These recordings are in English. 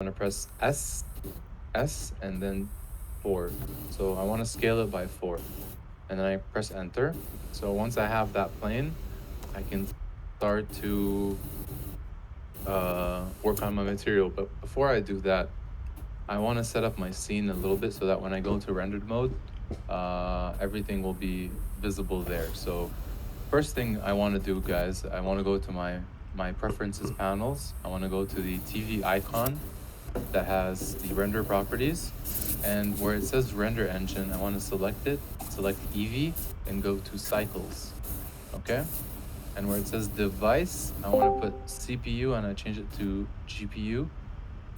to press S, and then 4. So I want to scale it by 4. And then I press enter. So once I have that plane, I can start to work on my material. But before I do that, I want to set up my scene a little bit so that when I go into rendered mode, everything will be visible there. So first thing I want to do, guys, I want to go to my preferences panels. I want to go to the TV icon that has the render properties, and where it says render engine, I want to select it, select Eevee, and go to cycles. Okay, and where it says device, I want to put CPU and I change it to GPU.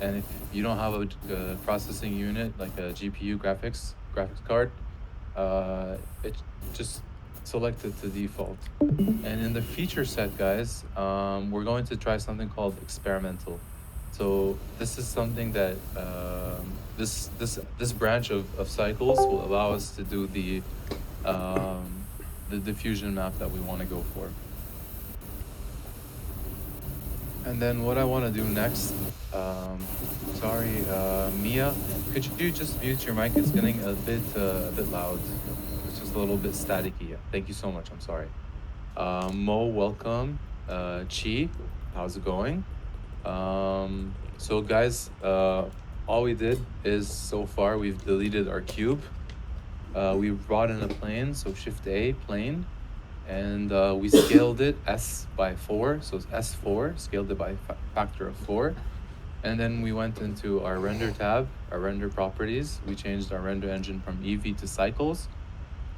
And if you don't have a processing unit like a GPU graphics card, it just select it to default. And in the feature set, guys, we're going to try something called experimental. So this is something that this branch of cycles will allow us to do the diffusion map that we want to go for. And then what I want to do next, sorry, Mia, could you just mute your mic? It's getting a bit loud. It's just a little bit staticky. Thank you so much. I'm sorry. Mo, welcome. Chi, how's it going? So guys, all we did is so far we've deleted our cube. We brought in a plane, so Shift A, plane, and we scaled it S by 4, so it's S4, scaled it by factor of 4. And then we went into our render tab, our render properties. We changed our render engine from Eevee to cycles,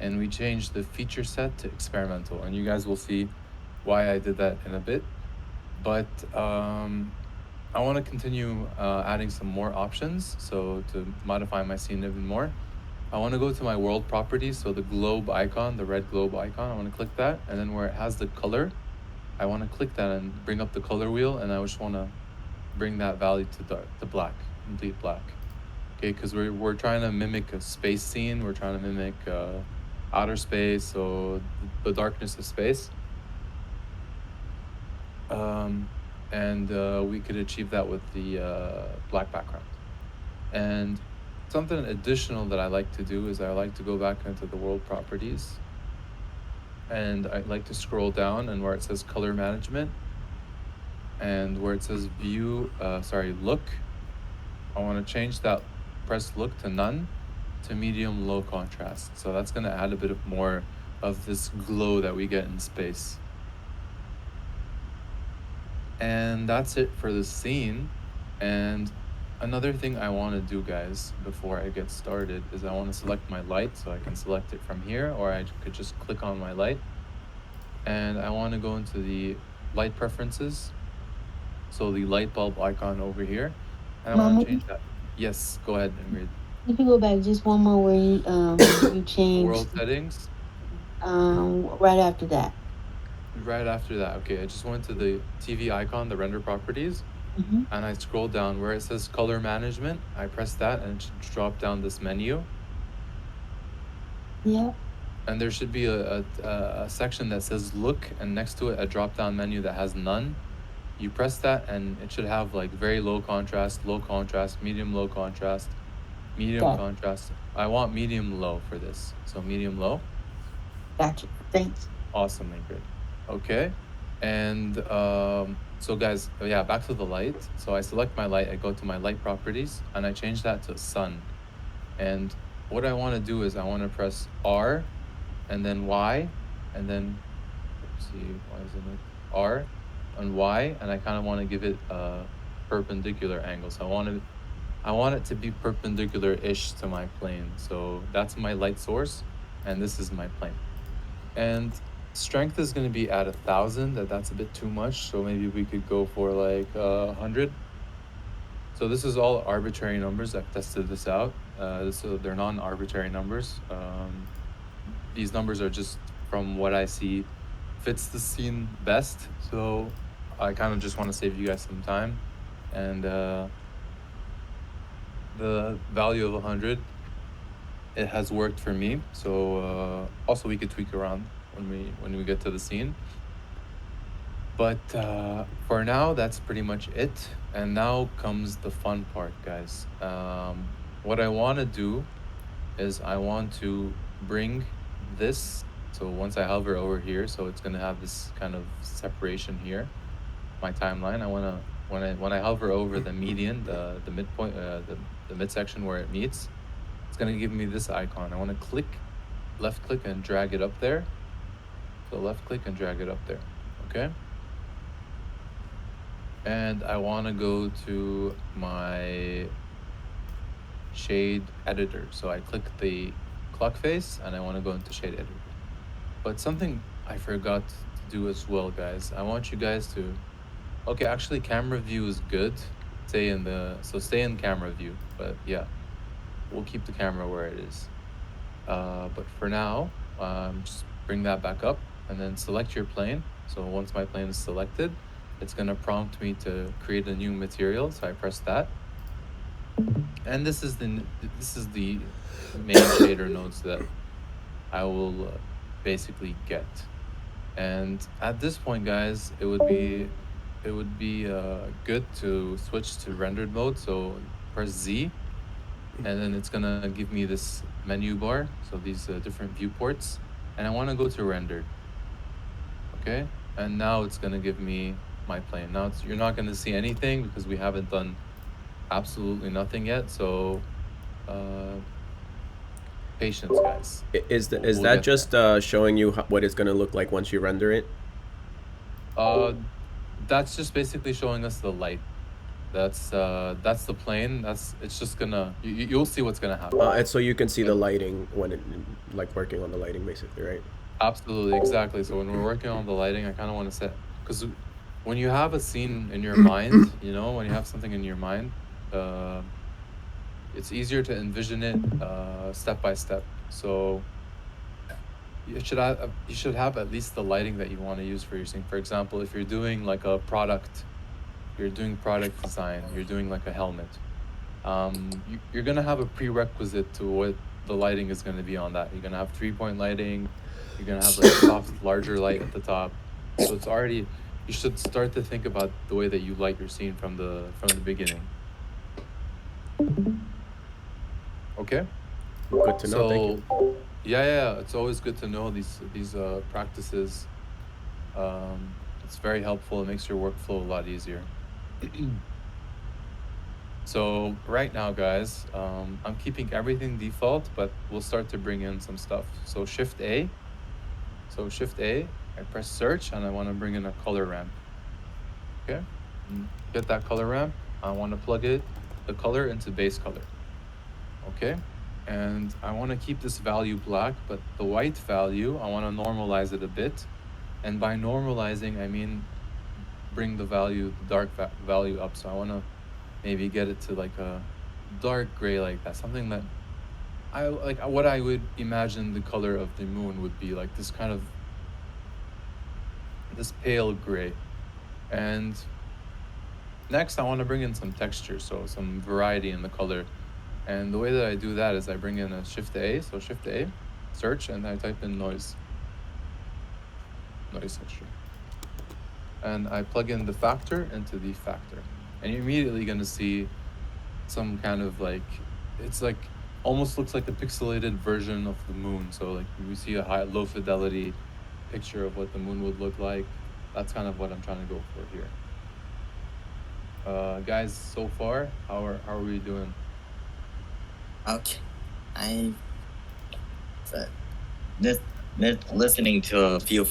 and we changed the feature set to experimental. And you guys will see why I did that in a bit. But I want to continue adding some more options. So to modify my scene even more, I want to go to my world properties. So the globe icon, the red globe icon, I want to click that. And then where it has the color, I want to click that and bring up the color wheel. And I just want to bring that value to black, complete black. Okay, because we're trying to mimic a space scene. We're trying to mimic outer space, so the darkness of space. And we could achieve that with the black background. And something additional that I like to do is I like to go back into the world properties, and I like to scroll down, and where it says color management and where it says look, I want to change that, press look to none, to medium low contrast. So that's going to add a bit of more of this glow that we get in space. And that's it for the scene. And another thing I want to do, guys, before I get started is I want to select my light. So I can select it from here, or I could just click on my light. And I want to go into the light preferences. So the light bulb icon over here. And I want Mama, to change that. Yes, go ahead, Ingrid. you can go back just one more where you World changed settings. right after that. Right after that, okay, I just went to the TV icon, the render properties, Mm-hmm. and I scroll down where it says color management. I press that and it should drop down this menu. Yep. And there should be a section that says look, and next to it a drop down menu that has none. You press that and it should have like very low contrast, medium low contrast, medium Got contrast. I want medium low for this. So medium low. gotcha. Thanks. Awesome, Ingrid. Okay. And so guys, yeah, back to the light. So I select my light, I go to my light properties, and I change that to sun. And what I want to do is I want to press R and then Y, and then, let's see, why isn't it? R and Y, and I kind of want to give it a perpendicular angle. So I want it to be perpendicular-ish to my plane. So that's my light source, and this is my plane. And strength is going to be at 1,000. That's a bit too much. So maybe we could go for like 100. So this is all arbitrary numbers. I've tested this out. So they're non-arbitrary numbers. These numbers are just from what I see fits the scene best. So I kind of just want to save you guys some time. And the value of 100, it has worked for me. So also we could tweak around when we get to the scene. But for now, that's pretty much it. And now comes the fun part, guys. What I want to do is I want to bring this. So once I hover over here, so it's gonna have this kind of separation here. My timeline. I wanna when I hover over the median, the midpoint, the midsection where it meets, it's gonna give me this icon. I want to left click and drag it up there. So left click and drag it up there. Okay. And I want to go to my shade editor. So I click the clock face and I want to go into shade editor. But something I forgot to do as well, guys. I want you guys to, okay, actually camera view is good. Stay in camera view, but yeah, we'll keep the camera where it is. But for now, just bring that back up and then select your plane. So once my plane is selected, it's gonna prompt me to create a new material. So I press that. And this is the main shader nodes that I will basically get. And at this point, guys, it would be good to switch to rendered mode. So press Z, and then it's gonna give me this menu bar. So these different viewports, and I want to go to rendered. Okay, and now it's gonna give me my plane. Now you're not gonna see anything because we haven't done absolutely nothing yet. So patience, guys. Is We'll that get there. just showing you what it's gonna look like once you render it? Uh, that's just basically showing us the light. That's the plane. It's just gonna you'll see what's gonna happen. And so you can see But the lighting when it, like working on the lighting, basically, right? absolutely, exactly. So when we're working on the lighting, I kind of want to set, because when you have a scene in your mind, when you have something in your mind, uh, it's easier to envision it step by step. So you should have at least the lighting that you want to use for your scene. For example, if you're doing like a product, you're doing product design, you're doing like a helmet, you're gonna have a prerequisite to what the lighting is gonna be on that. You're gonna have 3-point lighting. You're gonna have like a soft, larger light at the top. So it's already, you should start to think about the way that you light your scene from the beginning. Okay. Good to know. Thank you. So yeah, it's always good to know these practices. It's very helpful. It makes your workflow a lot easier. So right now, guys, I'm keeping everything default, but we'll start to bring in some stuff. So Shift A. So Shift A, I press search and I want to bring in a color ramp. Okay. Get that color ramp. I want to plug the color into base color. Okay. And I want to keep this value black, but the white value, I want to normalize it a bit. And by normalizing, I mean bring the dark value up. So I want to maybe get it to like a dark gray like that, something that I like, what I would imagine the color of the moon would be like, this kind of this pale gray. And next I want to bring in some texture, so some variety in the color. And the way that I do that is I bring in a Shift A, so Shift A, search, and I type in noise texture. And I plug in the factor into the factor. And you're immediately going to see some kind of like, it's like almost looks like a pixelated version of the moon. So like we see a low fidelity picture of what the moon would look like. That's kind of what I'm trying to go for here. Guys, so far, how are we doing? Okay, I listening to a few,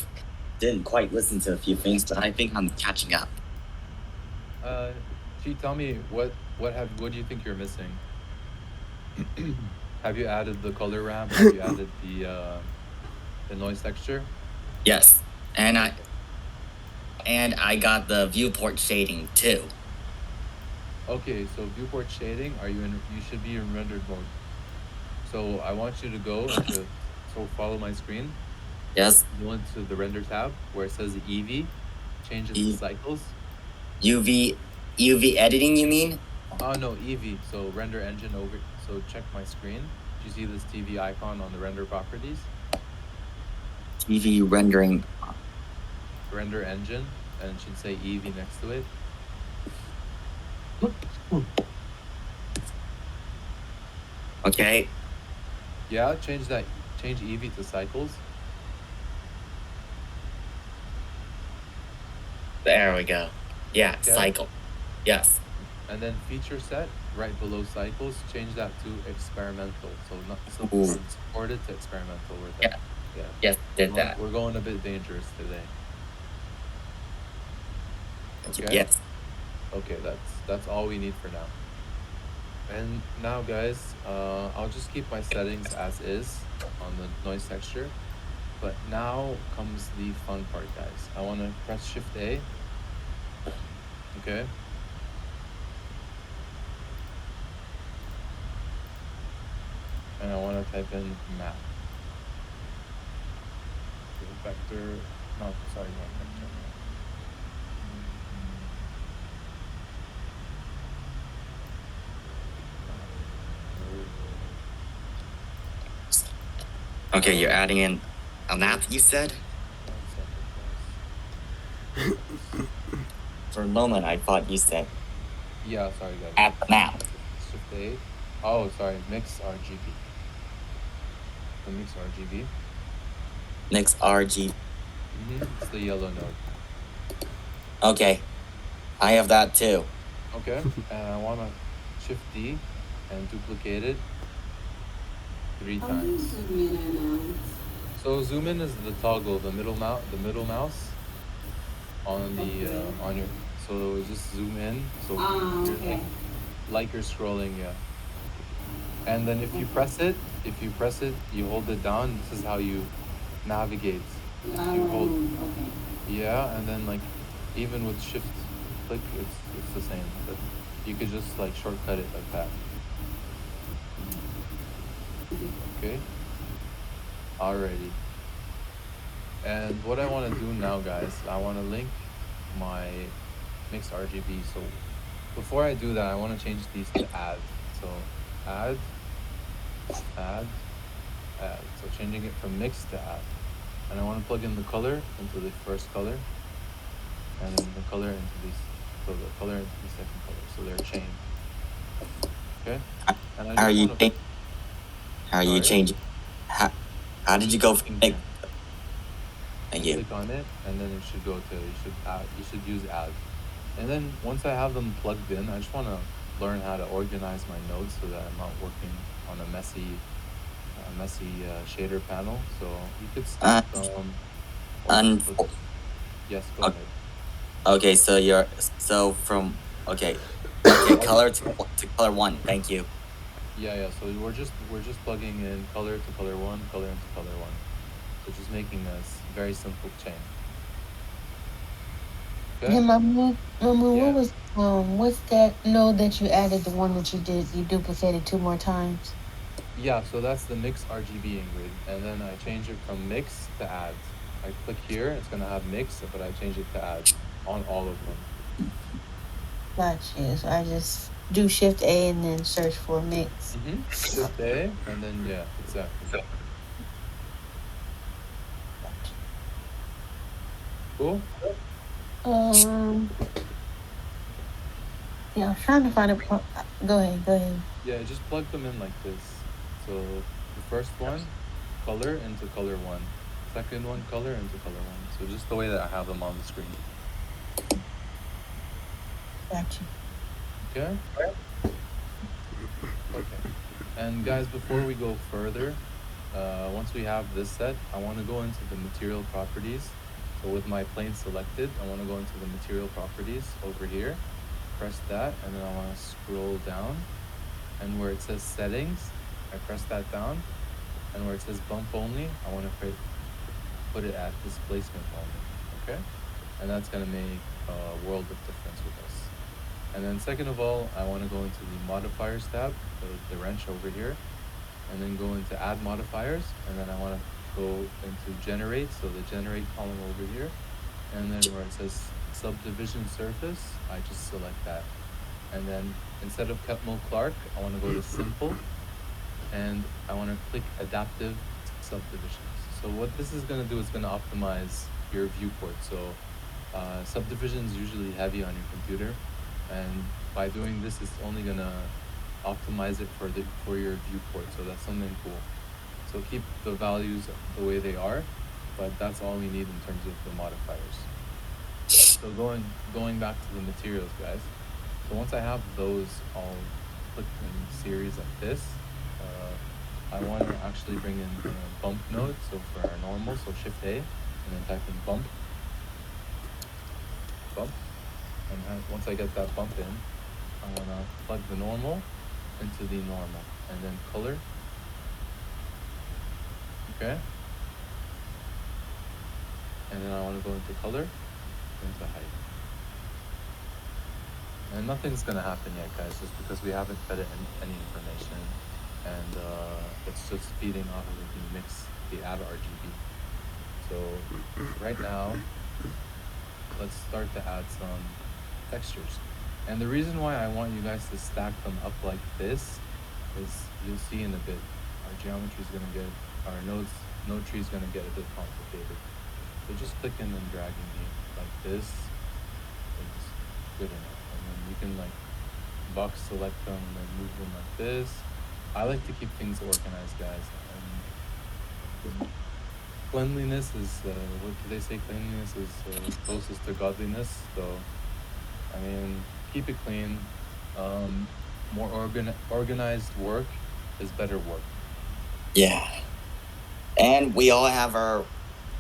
didn't quite listen to a few things, but I think I'm catching up. Chi, tell me what do you think you're missing? Have you added the color ramp? Have you added the noise texture? Yes, and I got the viewport shading too. Okay, so viewport shading, you should be in rendered mode. So I want you to go into, so follow my screen. Yes. Go into the render tab where it says EV, changes the cycles. UV editing, you mean? Oh no, EV. So render engine over. So check my screen. Do you see this TV icon on the render properties? TV rendering. Render engine, and it should say Eevee next to it. Okay. Yeah, change Eevee to cycles. There we go. Yeah, Okay. cycle. Yes. And then feature set right below cycles, change that to experimental. So not Ooh. from supported to experimental. We're Yeah. there. Yeah. Yes, did that. We're going a bit dangerous today. Okay. Yes. Okay, that's all we need for now. And now, guys, I'll just keep my settings as is on the noise texture. But now comes the fun part, guys. I want to press Shift A. Okay. And I want to type in map. Vector. No, sorry, not vector. Okay, you're adding in a map, you said? For a moment, I thought you said Yeah, sorry, guys. add the map. Shift A. Oh, sorry, mix RGB. The mix RGB. Mix RG. It's the yellow node. Okay, I have that too. Okay, and I want to Shift D and duplicate it 3 times. So zoom in is the toggle, the middle mouse on the on your. So just zoom in. So you're like you're scrolling, yeah. And then if you press it, you hold it down. This is how you navigate. You hold, yeah, and then like even with Shift click, it's the same. But you could just like shortcut it like that. Okay. Alrighty. And what I want to do now, guys, I want to link my mixed RGB. So before I do that, I want to change these to add. So add, add, add. So changing it from mix to add. And I want to plug in the color into the first color, and then the color into these. So the color into the second color. So they're chained. Okay. And I How are just you want to. How are you changing? How did you go from mix? Thank you. Click on it, and then it should go to you should use add. And then once I have them plugged in, I just want to learn how to organize my nodes so that I'm not working on a messy shader panel. So you could start from. Yes, go ahead. Okay, so from color to color 1. Thank you. Yeah. So we're just plugging in color to color 1, color into color 1. So just making a very simple chain. Okay. Yeah, Mama, Yeah. what was what's that node that you added? The one that you duplicated 2 more times. Yeah, so that's the mix RGB ingrid, and then I change it from mix to add. I click here, it's gonna have mix, but I change it to add on all of them. Gotcha. So I just do Shift A and then search for mix. Shift A, and then yeah, exactly. Gotcha. Cool. Yeah, I was trying to find a. Go ahead. Yeah, just plug them in like this. So the first one, color into color 1. Second one, color into color 1. So just the way that I have them on the screen. Gotcha. Okay. Okay. And guys, before we go further, once we have this set, I want to go into the material properties. So with my plane selected, I want to go into the material properties over here. Press that, and then I want to scroll down. And where it says settings, I press that down. And where it says bump only, I want to put it at displacement only. Okay? And that's going to make a world of difference with us. And then second of all, I want to go into the modifiers tab, the wrench over here, and then go into add modifiers, and then I want to go into generate, so the generate column over here, and then where it says subdivision surface, I just select that. And then instead of Kepmo Clark, I want to go to simple, and I want to click adaptive subdivisions. So what this is going to do is going to optimize your viewport. So Subdivision is usually heavy on your computer, and by doing this, it's only gonna optimize it for your viewport. So that's something cool. So keep the values the way they are, but that's all we need in terms of the modifiers. So going back to the materials, guys. So once I have those all put in series like this, I want to actually bring in a bump node. So for our normal, so Shift A, and then type in bump. And once I get that bump in, I want to plug the normal into the normal, and then color. Okay. And then I want to go into color, into height. And nothing's gonna happen yet, guys, just because we haven't fed it any information, and it's just feeding off of the mix, the add RGB. So right now, let's start to add some textures. And the reason why I want you guys to stack them up like this is you'll see in a bit, our geometry is gonna get, our node tree is gonna get a bit complicated. So just clicking and dragging it like this is good enough. And then you can like box select them and then move them like this. I like to keep things organized, guys. And cleanliness is, what do they say? Cleanliness is closest to godliness. So, I mean, keep it clean. More organized work is better work. Yeah. And we all have our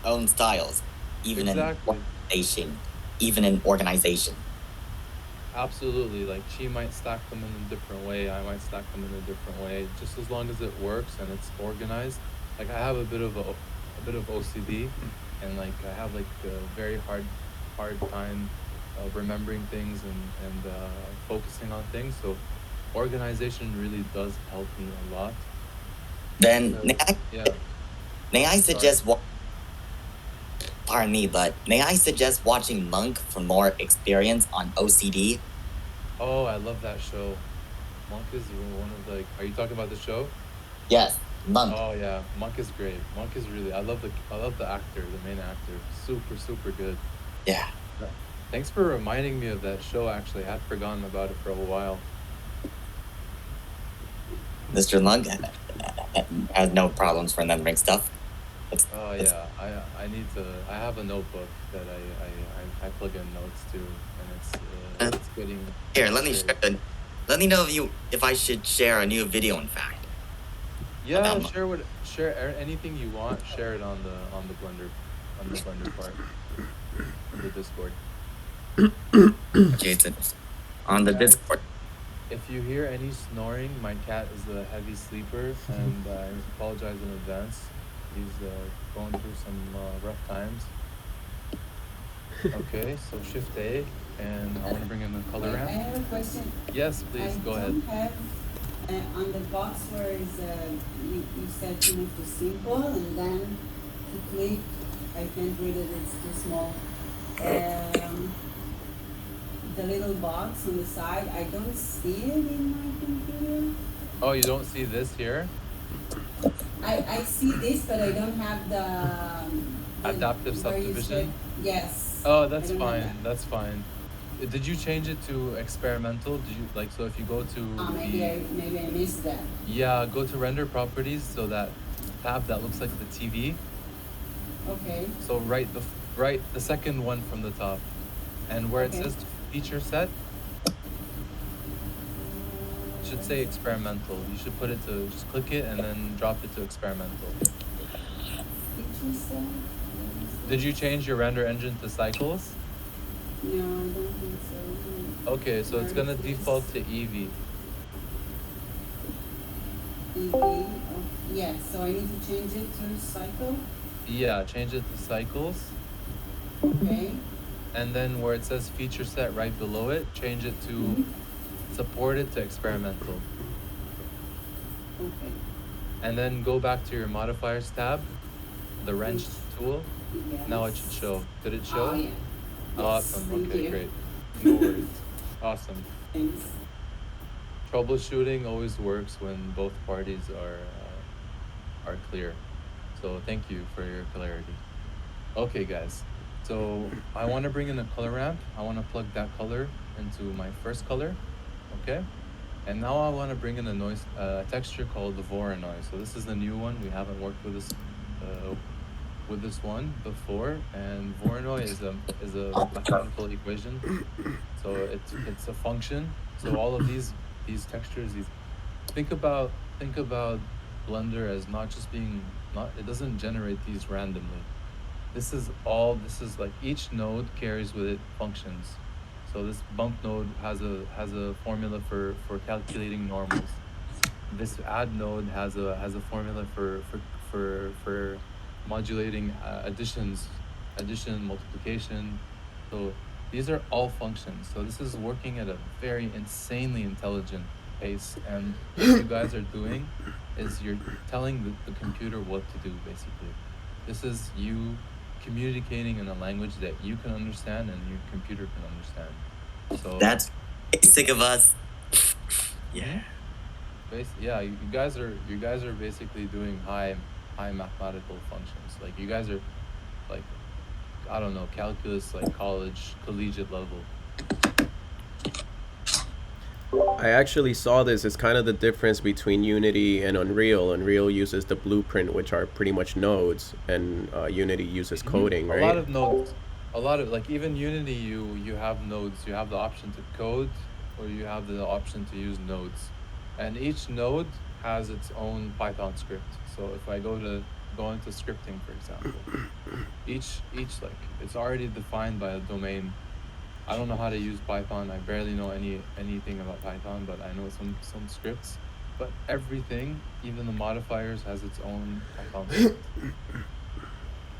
own styles, even Exactly. even in organization. Absolutely. Like she might stack them in a different way, I might stack them in a different way. Just as long as it works and it's organized. Like I have a bit of OCD, and like I have like a very hard time remembering things and focusing on things. So organization really does help me a lot. Then Yeah. may I suggest pardon me, but may I suggest watching Monk for more experience on OCD? Oh, I love that show. Monk is one of the, are you talking about the show? Yes, Monk. Oh yeah, Monk is great. Monk is really, I love the actor, the main actor. Super good. Yeah. Thanks for reminding me of that show. Actually, I had forgotten about it for a while. Mr. Monk has no problems remembering stuff. Oh yeah, I have a notebook that I plug in notes to, and it's getting. Here, let me share. Let me know if I should share a new video. In fact. Yeah, share anything you want. Share it on the Blender part, on the Discord. Okay, it's on the Discord. If you hear any snoring, my cat is a heavy sleeper, and I apologize in advance. He's going through some rough times. Okay, so Shift A, and I want to bring in the color ramp. I have a question. Yes, please, go ahead. I don't have, on the box where is, you said to move to simple, and then to click, I can't read it, it's too small. The little box on the side, I don't see it in my computer. Oh, you don't see this here? I see this, but I don't have the adaptive subdivision. Yes. Oh, that's fine. That's fine. Did you change it to experimental? Did you like, so if you go to maybe I missed that. Yeah, go to render properties, so that tab that looks like the TV. Okay. So the second one from the top, and where it says feature set, it should say experimental. You should put it to, just click it and then drop it to experimental. Feature set? Did you change your render engine to cycles? No, I don't think so. Okay, so it's gonna default to Eevee. Eevee, oh, yeah, so I need to change it to cycle? Yeah, change it to cycles. Okay. And then where it says feature set right below it, change it to supported to experimental. Okay. And then go back to your modifiers tab, the wrench tool. Yes. Now it should show. Did it show? Oh, yeah. Awesome. Yes, Okay, you. great. No worries. Awesome. Thanks. Troubleshooting always works when both parties are clear. So thank you for your clarity. Okay, guys. So I want to bring in a color ramp. I want to plug that color into my first color, okay? And now I want to bring in a noise texture called the Voronoi. So this is the new one. We haven't worked with this one before. And Voronoi is a mathematical equation. So it's a function. So all of these textures, these think about Blender as not just being not it doesn't generate these randomly. This is like each node carries with it functions. So this bump node has a formula for calculating normals. This add node has a formula for modulating addition, multiplication. So these are all functions. So this is working at a very insanely intelligent pace. And what you guys are doing is you're telling the computer what to do, basically. This is you communicating in a language that you can understand and your computer can understand. So That's basic of us. Yeah. yeah, you guys are basically doing high mathematical functions. Like you guys are like, I don't know, calculus, like college, collegiate level. I actually saw this as kind of the difference between Unity and Unreal. Unreal uses the blueprint, which are pretty much nodes, and Unity uses coding, right? A lot of nodes. A lot of, like, even Unity, you have nodes. You have the option to code, or you have the option to use nodes, and each node has its own Python script. So if I go into scripting, for example, each like it's already defined by a domain. I don't know how to use Python. I barely know anything about Python, but I know some scripts. But everything, even the modifiers, has its own Python script.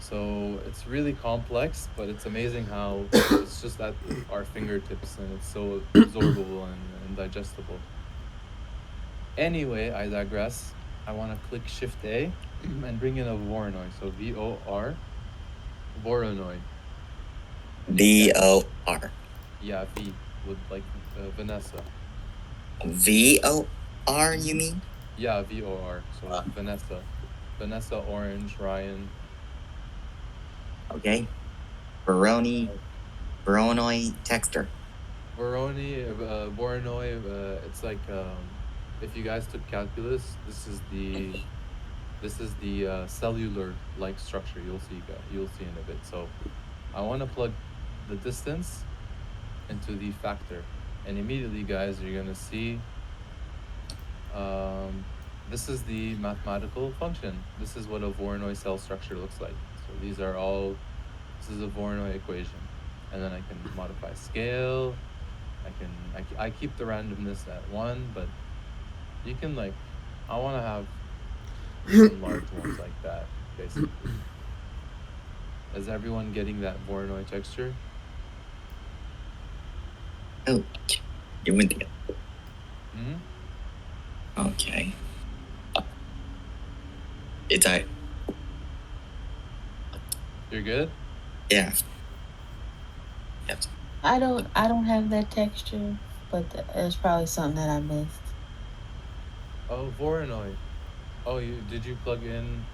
So it's really complex, but it's amazing how it's just at our fingertips and it's so absorbable and digestible. Anyway, I digress. I want to click Shift A and bring in a Voronoi. So VOR, Voronoi. VOR. Yeah, V with like Vanessa. VOR, you mean? Yeah, VOR. So Vanessa, Orange, Ryan. Okay. Voronoi texture. Voronoi. It's like if you guys took calculus, this is the cellular like structure. You'll see in a bit. So I want to plug the distance into the factor, and immediately, guys, you're gonna see this is the mathematical function. This is what a Voronoi cell structure looks like. So this is a Voronoi equation, and then I can modify scale. I keep the randomness at 1, but you can, like, I want to have some large ones like that, basically. Is everyone getting that Voronoi texture? Oh, you went there. Mm-hmm. Okay. It's I. You're good? Yeah. Yep. I don't have that texture, but there's probably something that I missed. Oh, Voronoi. Oh, did you plug in?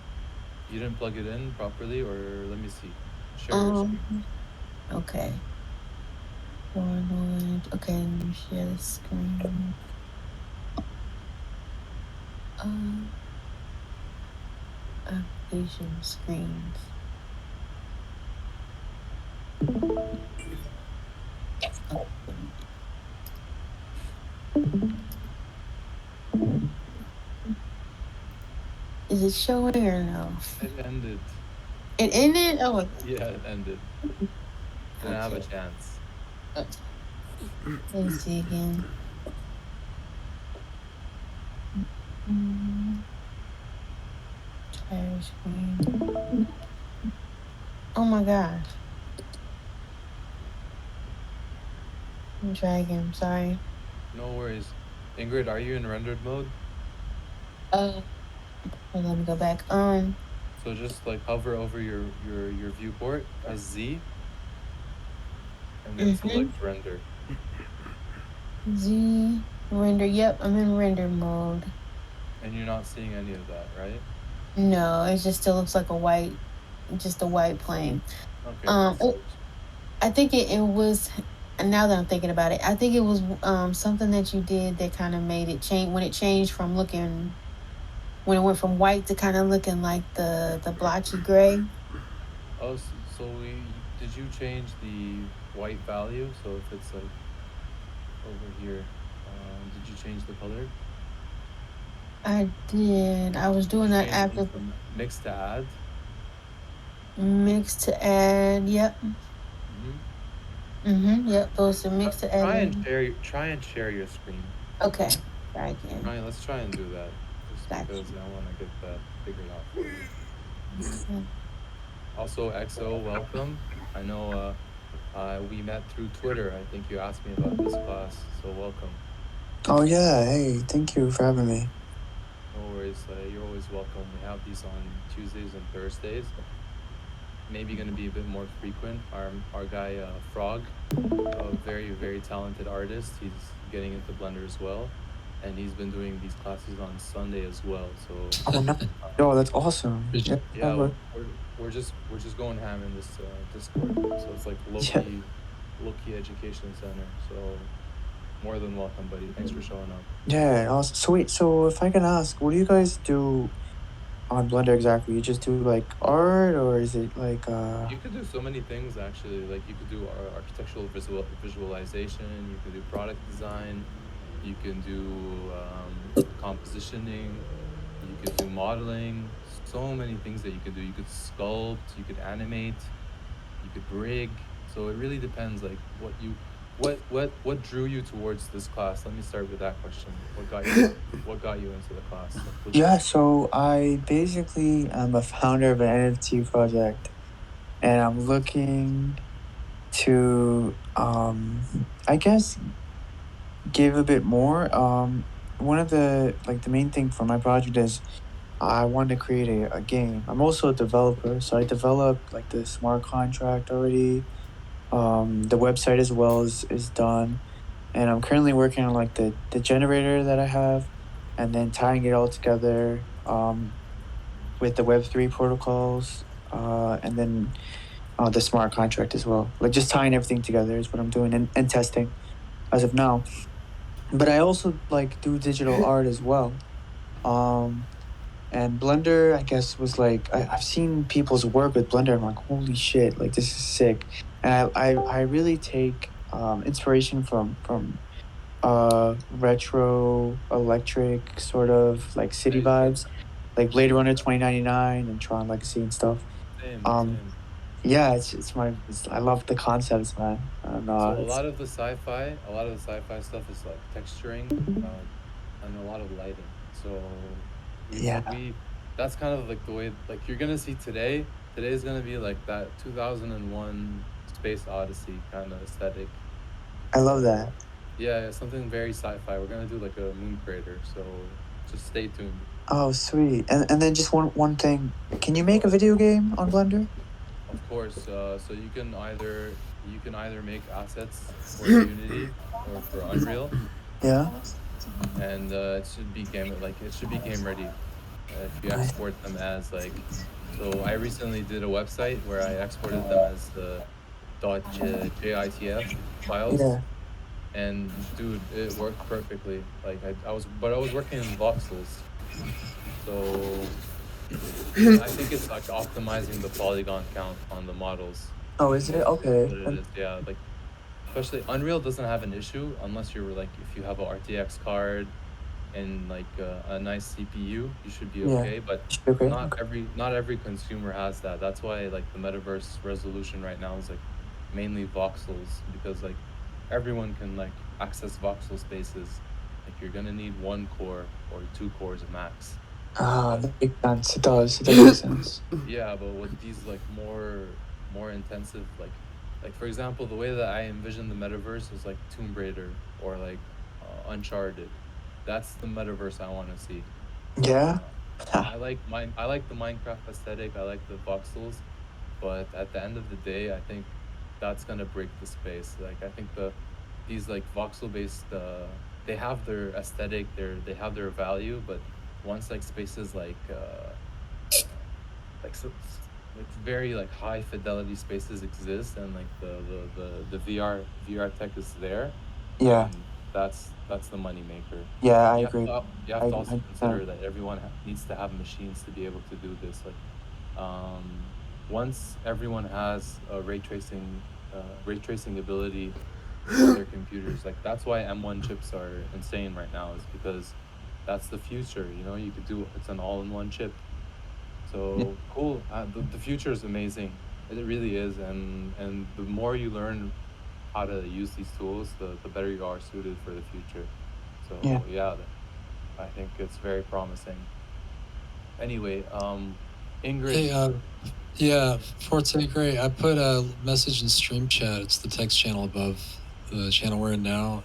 You didn't plug it in properly, or let me see. Share your screen. Okay. Voronoi. Okay, let me share the screen. Application screens. Is it showing or no? It ended. It ended? Oh. Yeah, it ended. Didn't have a chance. Let me see again. Entire screen. Oh my gosh. Let me try again. I'm sorry. No worries. Ingrid, are you in rendered mode? Hold on, let me go back. So just like hover over your viewport as Z, and then select render. Z render. Yep, I'm in render mode. And you're not seeing any of that, right? No, it just still looks like a white plane. Okay, Um, it, perfect. I think it was. And now that I'm thinking about it, I think it was something that you did that kind of made it change when it changed from looking when it went from white to kind of looking like the blotchy gray. Oh, so did you change the white value? So if it's like over here, did you change the color? I did. I was Did doing you that change them after from mix to add? mix to add. Yep. Mm-hmm. Yep. Those are mix to add in. Try and share your screen. Okay. Try again. Let's try and do that, just Gotcha. because I want to get that figured out for you. Okay. Also, XO, welcome. I know we met through Twitter. I think you asked me about this class, so welcome. Oh yeah, hey, thank you for having me. No worries. You're always welcome. We have these on Tuesdays and Thursdays. Maybe going to be a bit more frequent. Our guy Frog, a very talented artist. He's getting into Blender as well, and he's been doing these classes on Sunday as well. So Oh no, yo, that's awesome. Yeah, yeah, we're just going ham in this Discord. So it's like yeah, low key education center. So more than welcome, buddy. Thanks for showing up. yeah. Awesome. So wait, so if I can ask, what do you guys do on Blender exactly? You just do like art, or is it like You could do so many things actually. Like you could do architectural visualization. You could do product design. You can do compositioning. You could do modeling. So many things that you could do. You could sculpt. You could animate. You could rig. So it really depends. Like what drew you towards this class? Let me start with that question. What got you into the class? Like, yeah? So I basically am a founder of an NFT project, and I'm looking to I guess give a bit more. One of the main thing for my project is I wanted to create a game. I'm also a developer, so I developed like the smart contract already. The website as well is done, and I'm currently working on like the generator that I have, and then tying it all together with the Web3 protocols, and then the smart contract as well. Like just tying everything together is what I'm doing and testing as of now. But I also like do digital art as well. Um, And Blender, I guess, was like I've seen people's work with Blender. I'm like, holy shit, like this is sick. And I really take inspiration from retro electric sort of like city nice. vibes, like Blade So Runner 2099 and Tron Legacy and stuff. Um, same. yeah, I love the concepts, man. And So it's a lot of the sci-fi stuff is like texturing, and a lot of lighting. So yeah, we that's kind of like the way like you're gonna see today. Today is gonna be like that 2001 Space Odyssey kind of aesthetic. I love So that. yeah, something very sci-fi. We're gonna do like a moon crater. So just stay tuned. Oh, sweet. And then just one thing. Can you Go make a ahead. video game on Blender? Of course. So you can either make assets for Unity or for Unreal, Yeah. and it should be game ready. If you Nice. export them as like, so I recently did a website where I exported them as the .jitf files, Yeah. and dude, it worked perfectly. Like but I was working in voxels, so I think it's like optimizing the polygon count on the models. Oh, is it? Is Okay. what it is. Yeah, like especially Unreal doesn't have an issue unless you're like if you have a RTX card and like a nice CPU, you should be Yeah. okay. But Should be okay. Okay. not every consumer has that. That's why like the metaverse resolution right now is like mainly voxels because like everyone can like access voxel spaces. Like you're gonna need one core or two cores max. Ah, But that makes sense. It does. It does make sense. yeah, but with these like more intensive like for example, the way that I envision the metaverse is like Tomb Raider or like Uncharted. That's the metaverse I want to see. Yeah. Uh, I like the Minecraft aesthetic. I like the voxels, but at the end of the day, I think that's gonna break the space. Like I think these like voxel based they have their aesthetic, they have their value, but once like spaces like like very like high fidelity spaces exist, and like the VR tech is there, Yeah, then that's the money maker. yeah, I You agree. you have I to also consider 100%. that everyone needs to have machines to be able to do this. Like, once everyone has a ray tracing ability in their computers, like that's why M1 chips are insane right now, is because that's the future. You know, you could do it's an all-in-one chip. Yeah, So cool. The future is amazing. It really is, and the more you learn how to use these tools, the better you are suited for the future. yeah. So yeah, I think it's very promising. Anyway, Ingrid, Hey, yeah, Forte, great. I put a message in stream chat. It's the text channel above the channel we're in now,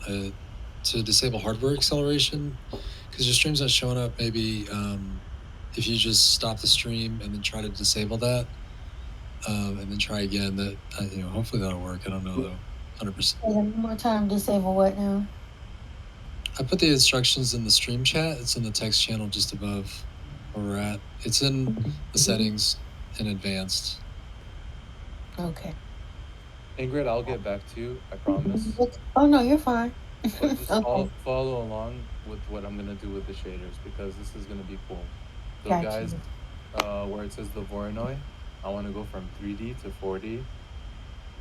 to disable hardware acceleration, because your stream's not showing up. Maybe if you just stop the stream and then try to disable that, and then try again, that hopefully that'll work. I don't know though, 100%. One more time, disable what now? I put the instructions in the stream chat. It's in the text channel just above where we're at. It's in the settings in advanced. Okay. Ingrid, I'll get back to you. I promise. Oh no, you're fine. But just Okay, follow along with what I'm gonna do with the shaders, because this is gonna be cool. So got guys, you. where it says the Voronoi, I want to go from 3D to 4D,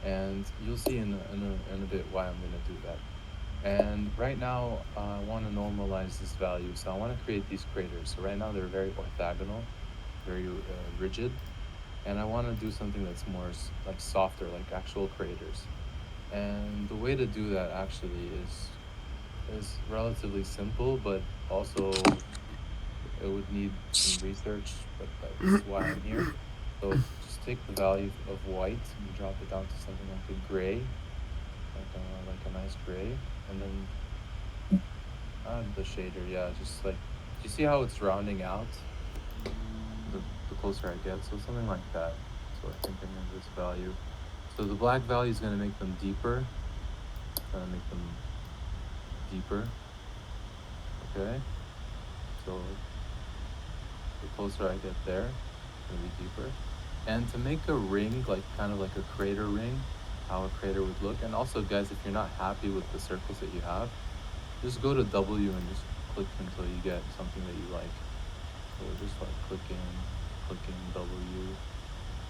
and you'll see in a bit why I'm gonna do that. And right now, I want to normalize this value. So I want to create these craters. So right now they're very orthogonal, very rigid, and I want to do something that's more like softer, like actual craters. And the way to do that actually is relatively simple, but also it would need some research. But that's why I'm here. So just take the value of white and drop it down to something like a gray, like a nice gray, and then add the shader. Yeah, just like, you see how it's rounding out the closer I get. So something like that. So I think I need this value. So the black value is going to make them deeper. Going to make them deeper. Okay. So the closer I get there, it's going to be deeper. And to make a ring, like kind of like a crater ring, how a crater would look. And also, guys, if you're not happy with the circles that you have, just go to W and just click until you get something that you like. So just like clicking W.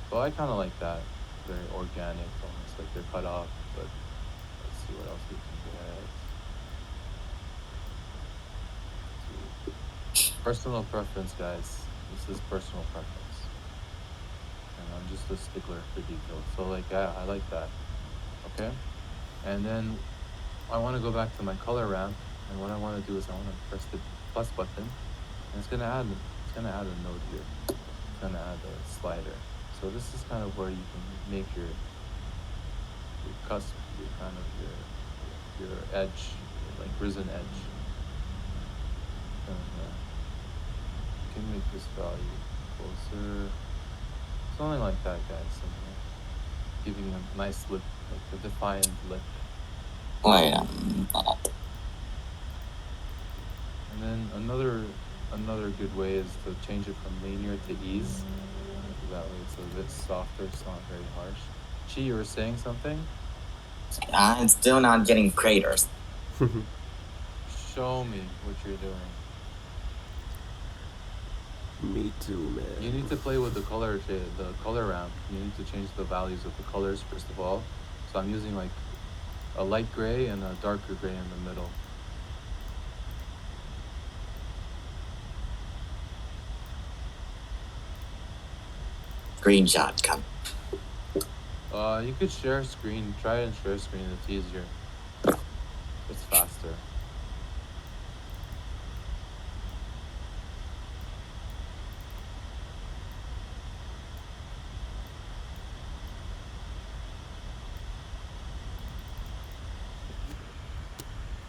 So I kind of like that. Very organic, almost like they're cut off. But let's see what else we can get. Personal preference, guys. This is personal preference. And I'm just a stickler for detail. So like, yeah, I like that. Okay. And then I want to go back to my color ramp. And what I want to do is I want to press the plus button. And it's gonna add a node here. It's gonna add a slider. So this is kind of where you can make your cusp, your kind of your edge, like risen edge. And you can make this value closer, something like that, guys. Something giving a nice lip, like a defined lip. Wait a minute. And then another good way is to change it from linear to ease. That way it's a bit softer, it's not very harsh. Chi, you were saying something? I'm still not getting craters. Show me what you're doing. Me too, man. You need to play with the color ramp. You need to change the values of the colors first of all. So I'm using like a light gray and a darker gray in the middle. Screenshot come. You could share screen. Try it and share screen. It's easier. It's faster.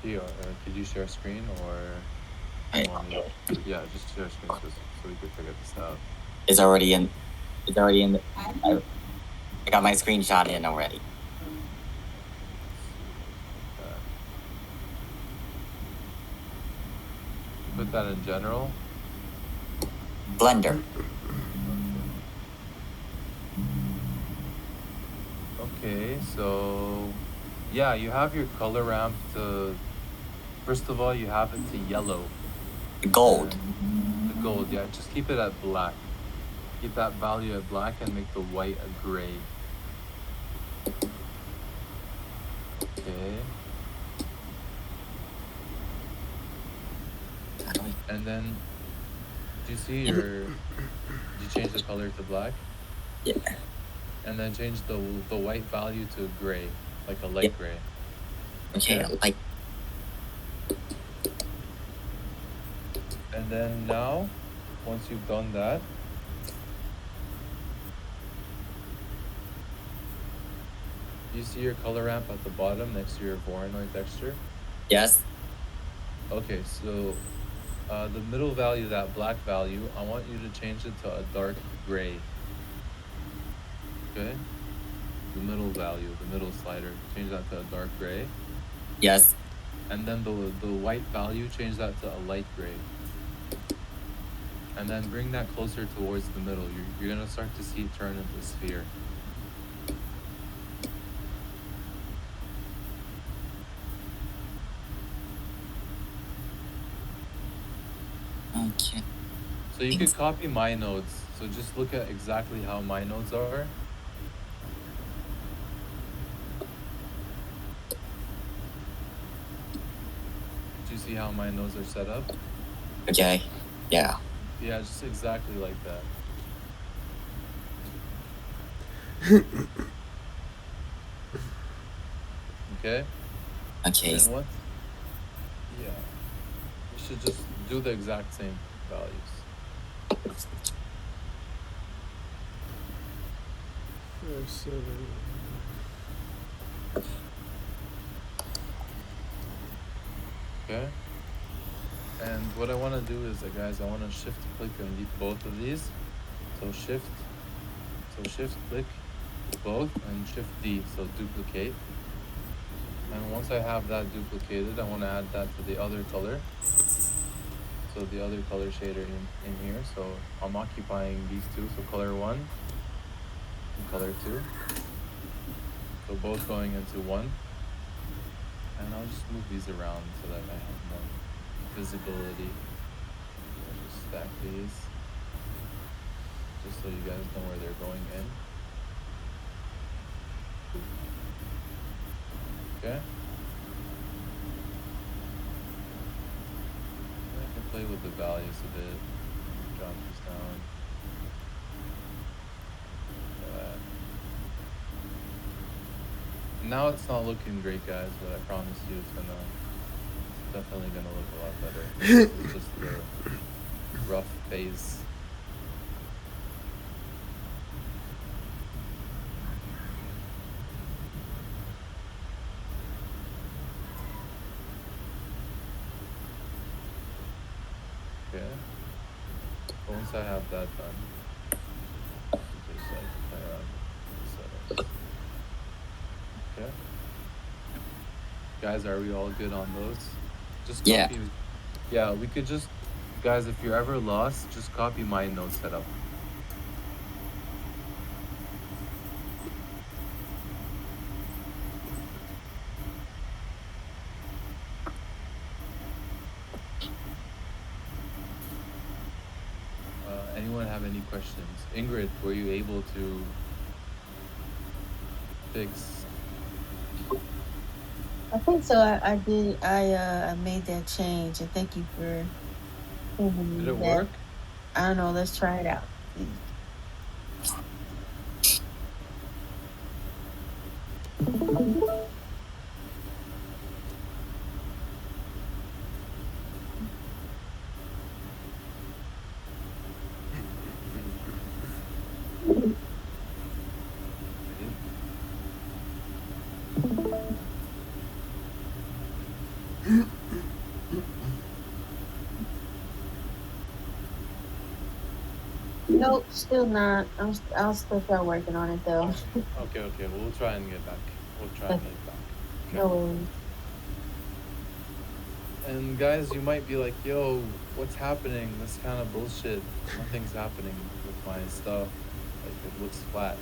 Here, could you share screen or? Yeah, just share screen so we can figure this out. It's already in. It's already in. I got my screenshot in already. Put that in general. Blender. Okay, so yeah, you have your color ramp to, first of all, you have it to yellow. Gold. And the gold, yeah, just keep it at black. Keep that value at black and make the white a gray. Okay. How do I? And then, do you see your, did you change the color to black? Yeah. And then change the white value to gray, like a light Yeah. gray. Okay, like And then now, once you've done that, you see your color ramp at the bottom next to your Voronoi texture? yes. Okay, so the middle value, that black value, I want you to change it to a dark gray. Okay? The middle value, the middle slider, change that to a dark gray. Yes. And then the white value, change that to a light gray. And then bring that closer towards the middle. You're gonna start to see it turn into a sphere. Okay. So you could copy my nodes. So just look at exactly how my nodes are. Do you see how my nodes are set up? Okay. Yeah. Yeah, just exactly like that. Okay? Okay. And what? Yeah. You should just do the exact same values. Okay? And what I want to do is, guys, I want to shift click on both of these. So shift click both and shift D, so duplicate. And once I have that duplicated, I want to add that to the other color. So the other color shader in here. So I'm occupying these two. So color 1 and color 2. So both going into 1. And I'll just move these around so that I have more visibility. I'll just stack these, just so you guys know where they're going in. Okay? I can play with the values a bit. Drop this down. Now it's not looking great, guys, but I promise you it's definitely gonna look a lot better. It's just the rough phase. Okay. Once I have that done, just like play around with the settings. Okay. Guys, are we all good on those? Just copy. Yeah, we could just, guys, if you're ever lost, just copy my node setup. Anyone have any questions? Ingrid, were you able to fix? I think so. I did. I made that change, and thank you for sending me Did it that. work? I don't know. Let's try it out. Nope, still not. I'll still start working on it though. Okay. We'll try and get back. Okay. No worries. And guys, you might be like, yo, what's happening? This kind of bullshit. Nothing's happening with my stuff. Like, it looks flat.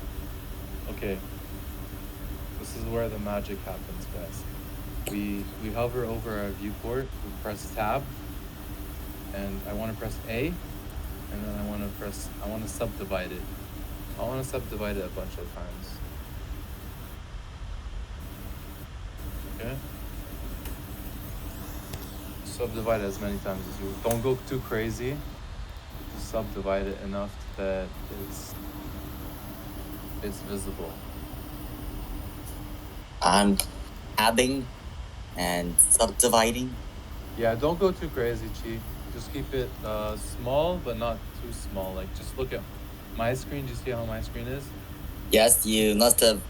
Okay. This is where the magic happens, guys. We hover over our viewport, we press tab, and I want to press A, and then I want to subdivide it. I want to subdivide it a bunch of times. Okay? Subdivide it as many times as you. Don't go too crazy. Just subdivide it enough that it's visible. I'm adding and subdividing. Yeah, don't go too crazy, Chi. Just keep it small, but not too small. Like, just look at my screen. Do you see how my screen is? Yes, you must have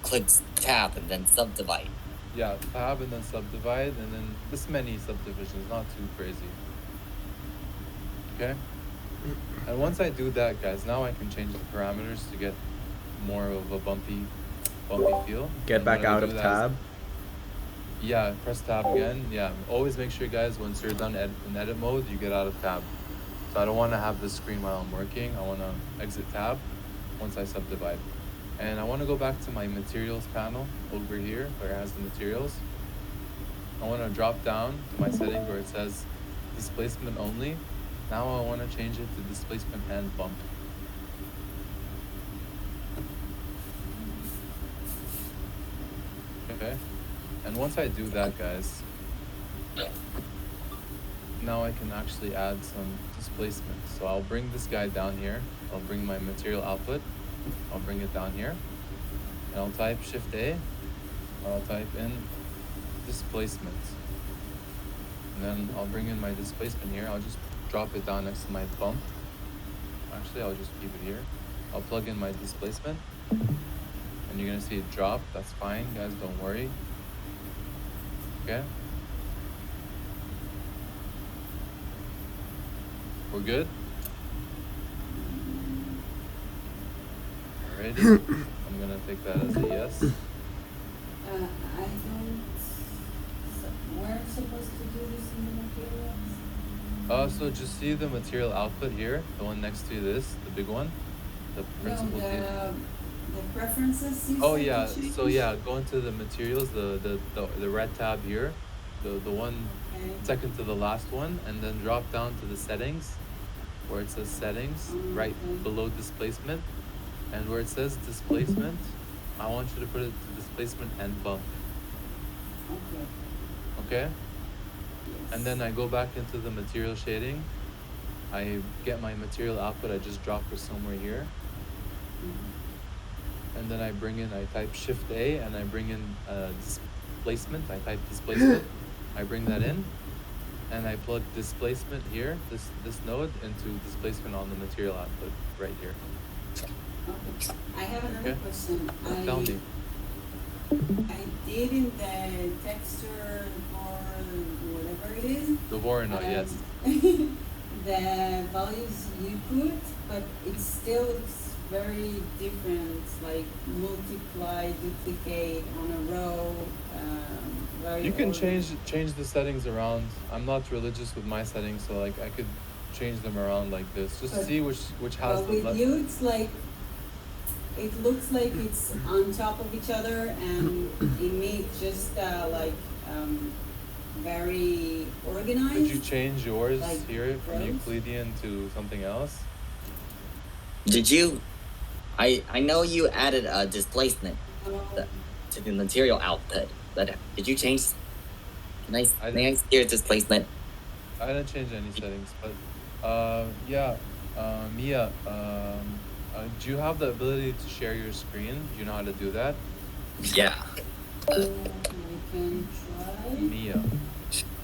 clicked tab and then subdivide. Yeah, tab and then subdivide, and then this many subdivisions, not too crazy. Okay? And once I do that, guys, now I can change the parameters to get more of a bumpy feel. Get And back what I out do of that tab. Yeah, press tab again. Yeah, always make sure, guys, once you're done in edit mode, you get out of tab. So I don't want to have this screen while I'm working. I want to exit tab once I subdivide. And I want to go back to my materials panel over here where it has the materials. I want to drop down to my setting where it says displacement only. Now I want to change it to displacement and bump. Okay. And once I do that, guys, now I can actually add some displacement. So I'll bring this guy down here. I'll bring my material output. I'll bring it down here. And I'll type Shift A. I'll type in displacement. And then I'll bring in my displacement here. I'll just drop it down next to my bump. Actually, I'll just keep it here. I'll plug in my displacement. And you're gonna see it drop. That's fine, guys, don't worry. Okay? We're good? Alrighty. I'm gonna take that as a yes. I don't. We're supposed to do this in the materials? So just see the material output here, the one next to this, the big one, the principal. No, the preferences. Oh yeah, so yeah, go into the materials, the red tab here, the one second to the last one, and then drop down to the settings, where it says settings, right below displacement, and where it says displacement, I want you to put it to displacement and bump. Okay? And then I go back into the material shading. I get my material output. I just drop it somewhere here. And then I bring in, I type Shift A, and I bring in displacement. I type displacement. I bring that in, and I plug displacement here, this node, into displacement on the material output right here. Okay. I have another question. Tell me. I did in the texture or whatever it is. The Voronoi, yes. The values you put, but it still looks very different, like multiply, duplicate on a row. You can change the settings around. I'm not religious with my settings, so like I could change them around like this, just to see which has the. With you, it's like it looks like it's on top of each other, and in me, it's just like very organized. Could you change yours like here from rows? Euclidean to something else? Did you? I know you added a displacement to the material output, but did you change? May I see your displacement? I didn't change any settings, but yeah, Mia, do you have the ability to share your screen? Do you know how to do that? Yeah. I can try. Mia.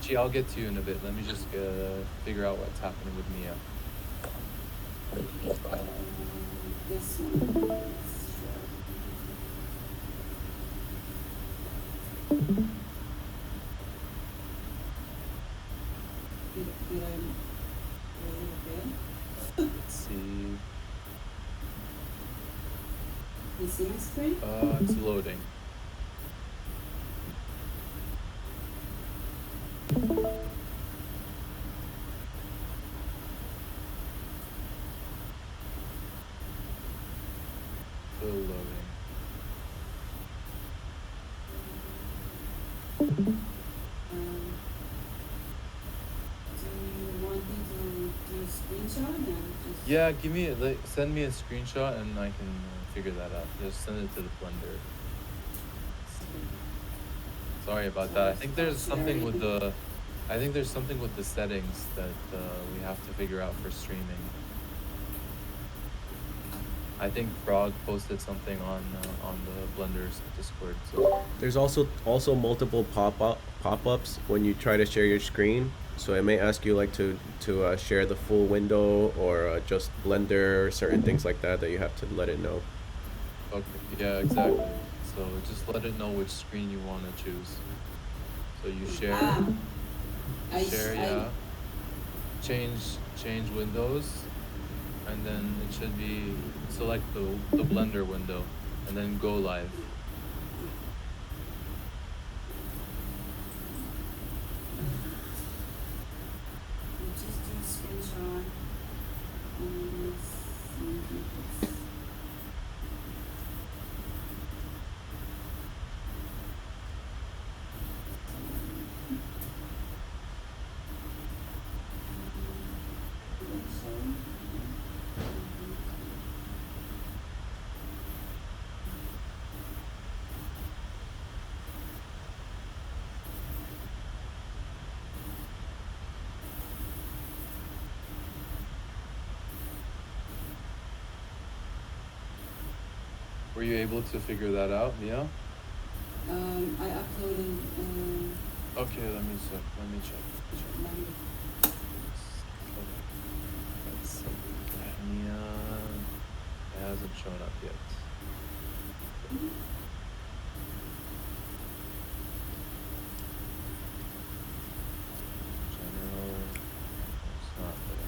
Gee, I'll get to you in a bit. Let me just figure out what's happening with Mia. This one. Did I Let's see. You see my screen? It's loading. Still loading. Do you want me to do a screenshot and just? Yeah, give me send me a screenshot and I can figure that out. Just send it to the Blender. Sorry about that. I think there's something with the settings that we have to figure out for streaming. I think Frog posted something on the Blender's Discord. So There's also multiple pop-ups when you try to share your screen. So it may ask you like to share the full window or just Blender or certain things like that that you have to let it know. okay, yeah, exactly. So just let it know which screen you want to choose. So you share, yeah. Change windows, and then it should be select the Blender window, and then go live. Just do a screenshot. Were you able to figure that out, Mia? I uploaded. Okay, let me check. Let's see. Mia, it hasn't shown up yet. General, it's not there.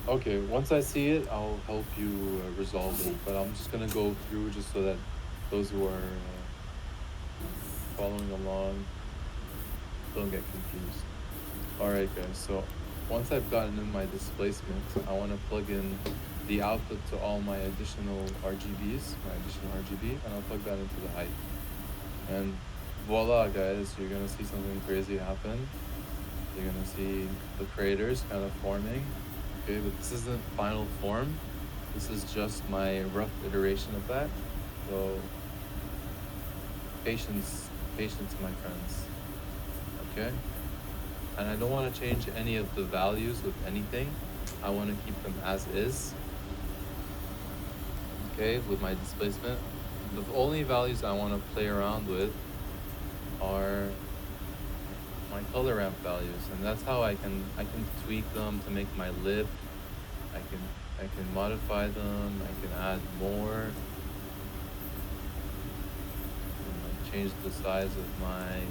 Okay, once I see it, I'll help you resolve it. But I'm just gonna go through just so that those who are following along don't get confused. All right, guys. So once I've gotten in my displacement, I want to plug in the output to all my additional RGBs, and I'll plug that into the height. And voila, guys, you're gonna see something crazy happen. You're gonna see the craters kind of forming. Okay, but this isn't final form. This is just my rough iteration of that. So patience, my friends. Okay? And I don't want to change any of the values with anything. I want to keep them as is. Okay, with my displacement. The only values I want to play around with are my color ramp values, and that's how I can tweak them to make my lip. I can modify them. I can add more. And change the size of my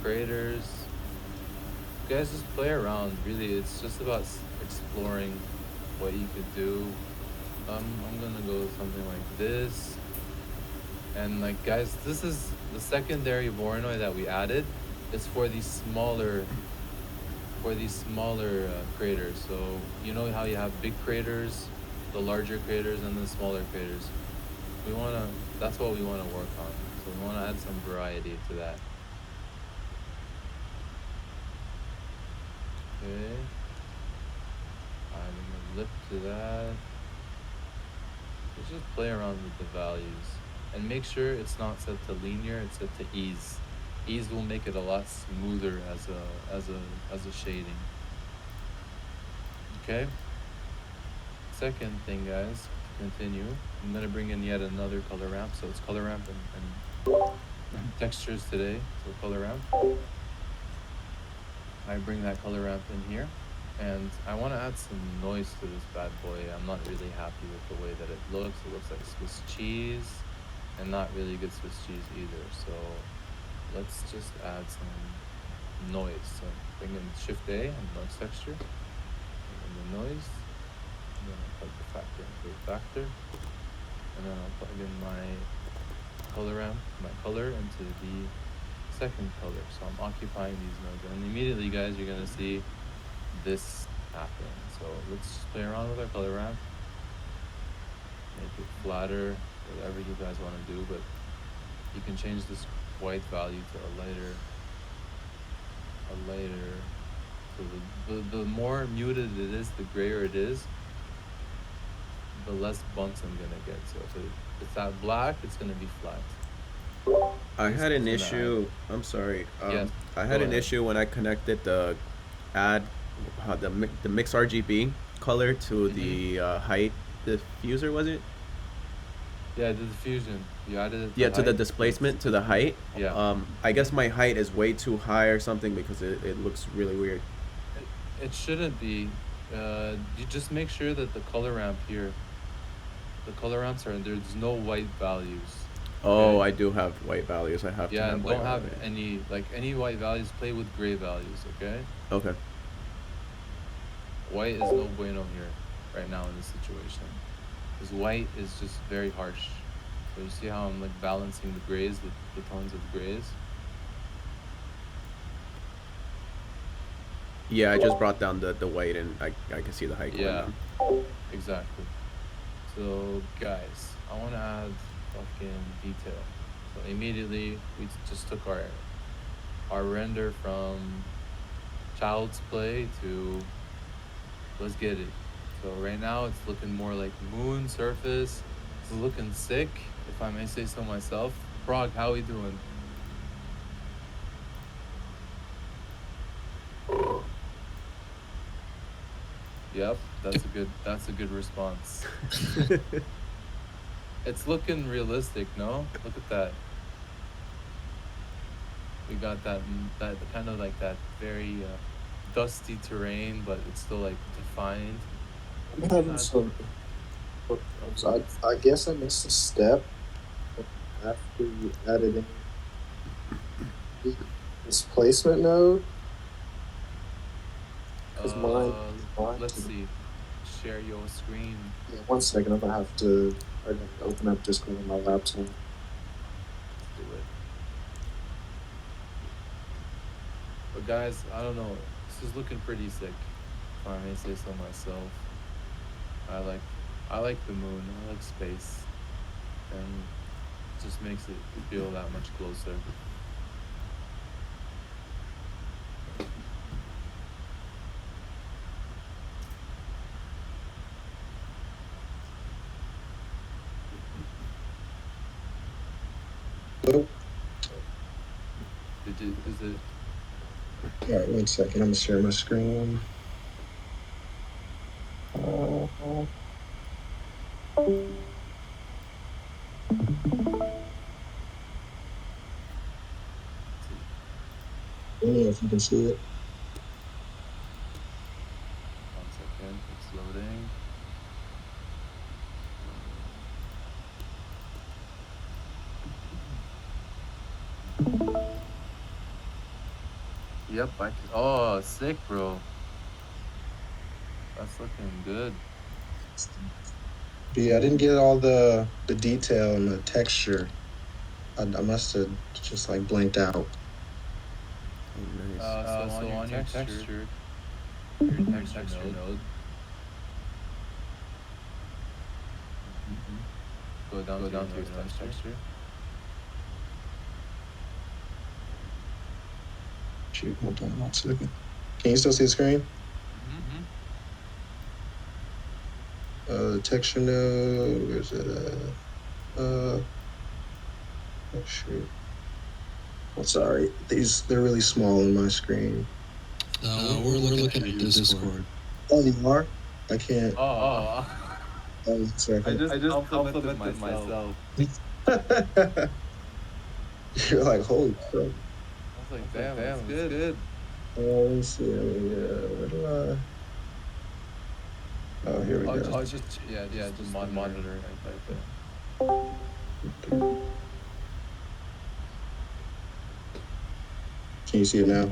craters. You guys just play around. Really, it's just about exploring what you could do. I'm gonna go with something like this. And like, guys, this is the secondary Voronoi that we added. Is for these smaller craters. So you know how you have big craters, the larger craters, and the smaller craters. That's what we wanna work on. So we wanna add some variety to that. Okay. Adding a lip to that. Let's just play around with the values. And make sure it's not set to linear, it's set to ease. Ease will make it a lot smoother as a shading. Okay? Second thing, guys, to continue, I'm gonna bring in yet another color ramp. So it's color ramp and textures today. So color ramp. I bring that color ramp in here. And I want to add some noise to this bad boy. I'm not really happy with the way that it looks. It looks like Swiss cheese, and not really good Swiss cheese either. So let's just add some noise. So bring in Shift A and noise texture, and the noise. And then I'll plug the factor into the factor, and then I'll plug in my color ramp, my color into the second color. So I'm occupying these nodes, and immediately, guys, you're gonna see this happen. So let's just play around with our color ramp, make it flatter, whatever you guys want to do. But you can change this white value to a lighter. So the more muted it is, the grayer it is, the less bumps I'm gonna get. So if it's that black, it's gonna be flat. I had an This is gonna issue. I'm sorry. Yes, I had go an ahead. issue when I connected the the mix RGB color to the height diffuser. Was it? Yeah, the diffusion. You added it to Yeah, to the height. displacement, to the height. Yeah. I guess my height is way too high or something because it looks really weird. It shouldn't be. You just make sure that the color ramp here, the color ramps are, there's no white values. Oh, okay? I do have white values. I have to Yeah, have and white don't have values. any white values. Play with gray values, okay? Okay. White is no bueno here right now in this situation, because white is just very harsh. So you see how I'm like balancing the grays, the tones of the grays. Yeah, I just brought down the white and I can see the height going Yeah, down. exactly. So guys, I want to add fucking detail. So immediately we just took our render from child's play to let's get it. So right now it's looking more like moon surface. It's looking sick, if I may say so myself. Frog, how we doing? Yep, that's a good response. It's looking realistic, no? Look at that. We got that kind of like that very dusty terrain, but it's still like defined. I'm having some problems. I guess I missed a step after you added in the displacement node. Because mine. Let's see. Share your screen. Yeah, 1 second. I'm gonna have to open up Discord on my laptop. Let's do it. But guys, I don't know. This is looking pretty sick, if I may say so myself. I like the moon. I like space, and it just makes it feel that much closer. Hello? Is it? All right, 1 second. I'm gonna share my screen. I don't know if you can see it. 1 second. It's loading. Yep, oh, sick, bro. That's looking good. But yeah, I didn't get all the detail and the texture. I must have just like blanked out. Oh, nice. So on your texture, your texture node. Go down to your texture. Shoot, hold on 1 second. Can you still see the screen? The texture node, where's it at? Oh shoot. I'm sorry, they're really small on my screen. No, we're looking at Discord. Oh, you are? I can't. Oh. 1 second. I just complimented myself. You're like, holy crap. I was like, damn, it's good. Let me see. Where do I? Oh, here we go. Just monitor it right there. Can you see it now?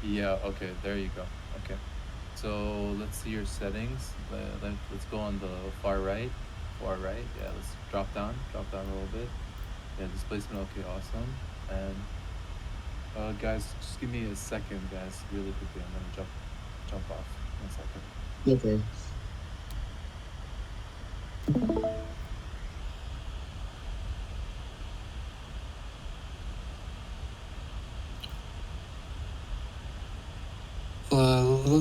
Yeah, okay, there you go. Okay. So let's see your settings. Let's go on the far right. Yeah, let's drop down a little bit. Yeah, displacement, okay, awesome. And guys, just give me a second, guys, really quickly. I'm gonna jump off. 1 second. Okay.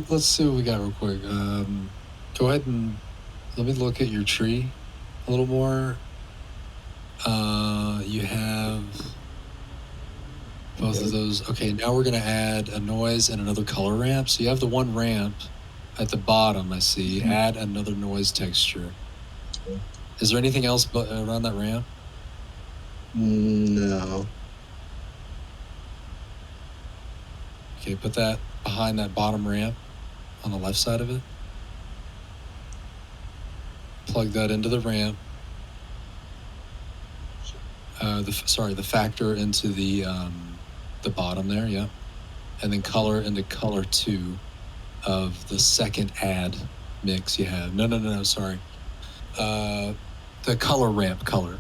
Let's see what we got real quick. Go ahead and let me look at your tree a little more. You have both of those. Okay, now we're going to add a noise and another color ramp. So you have the one ramp at the bottom, I see. Add another noise texture. Is there anything else around that ramp? No. Okay, put that behind that bottom ramp on the left side of it. Plug that into the ramp. The factor into the bottom there, yeah. And then color into color 2 of the second add mix you have. No, sorry. The color ramp color.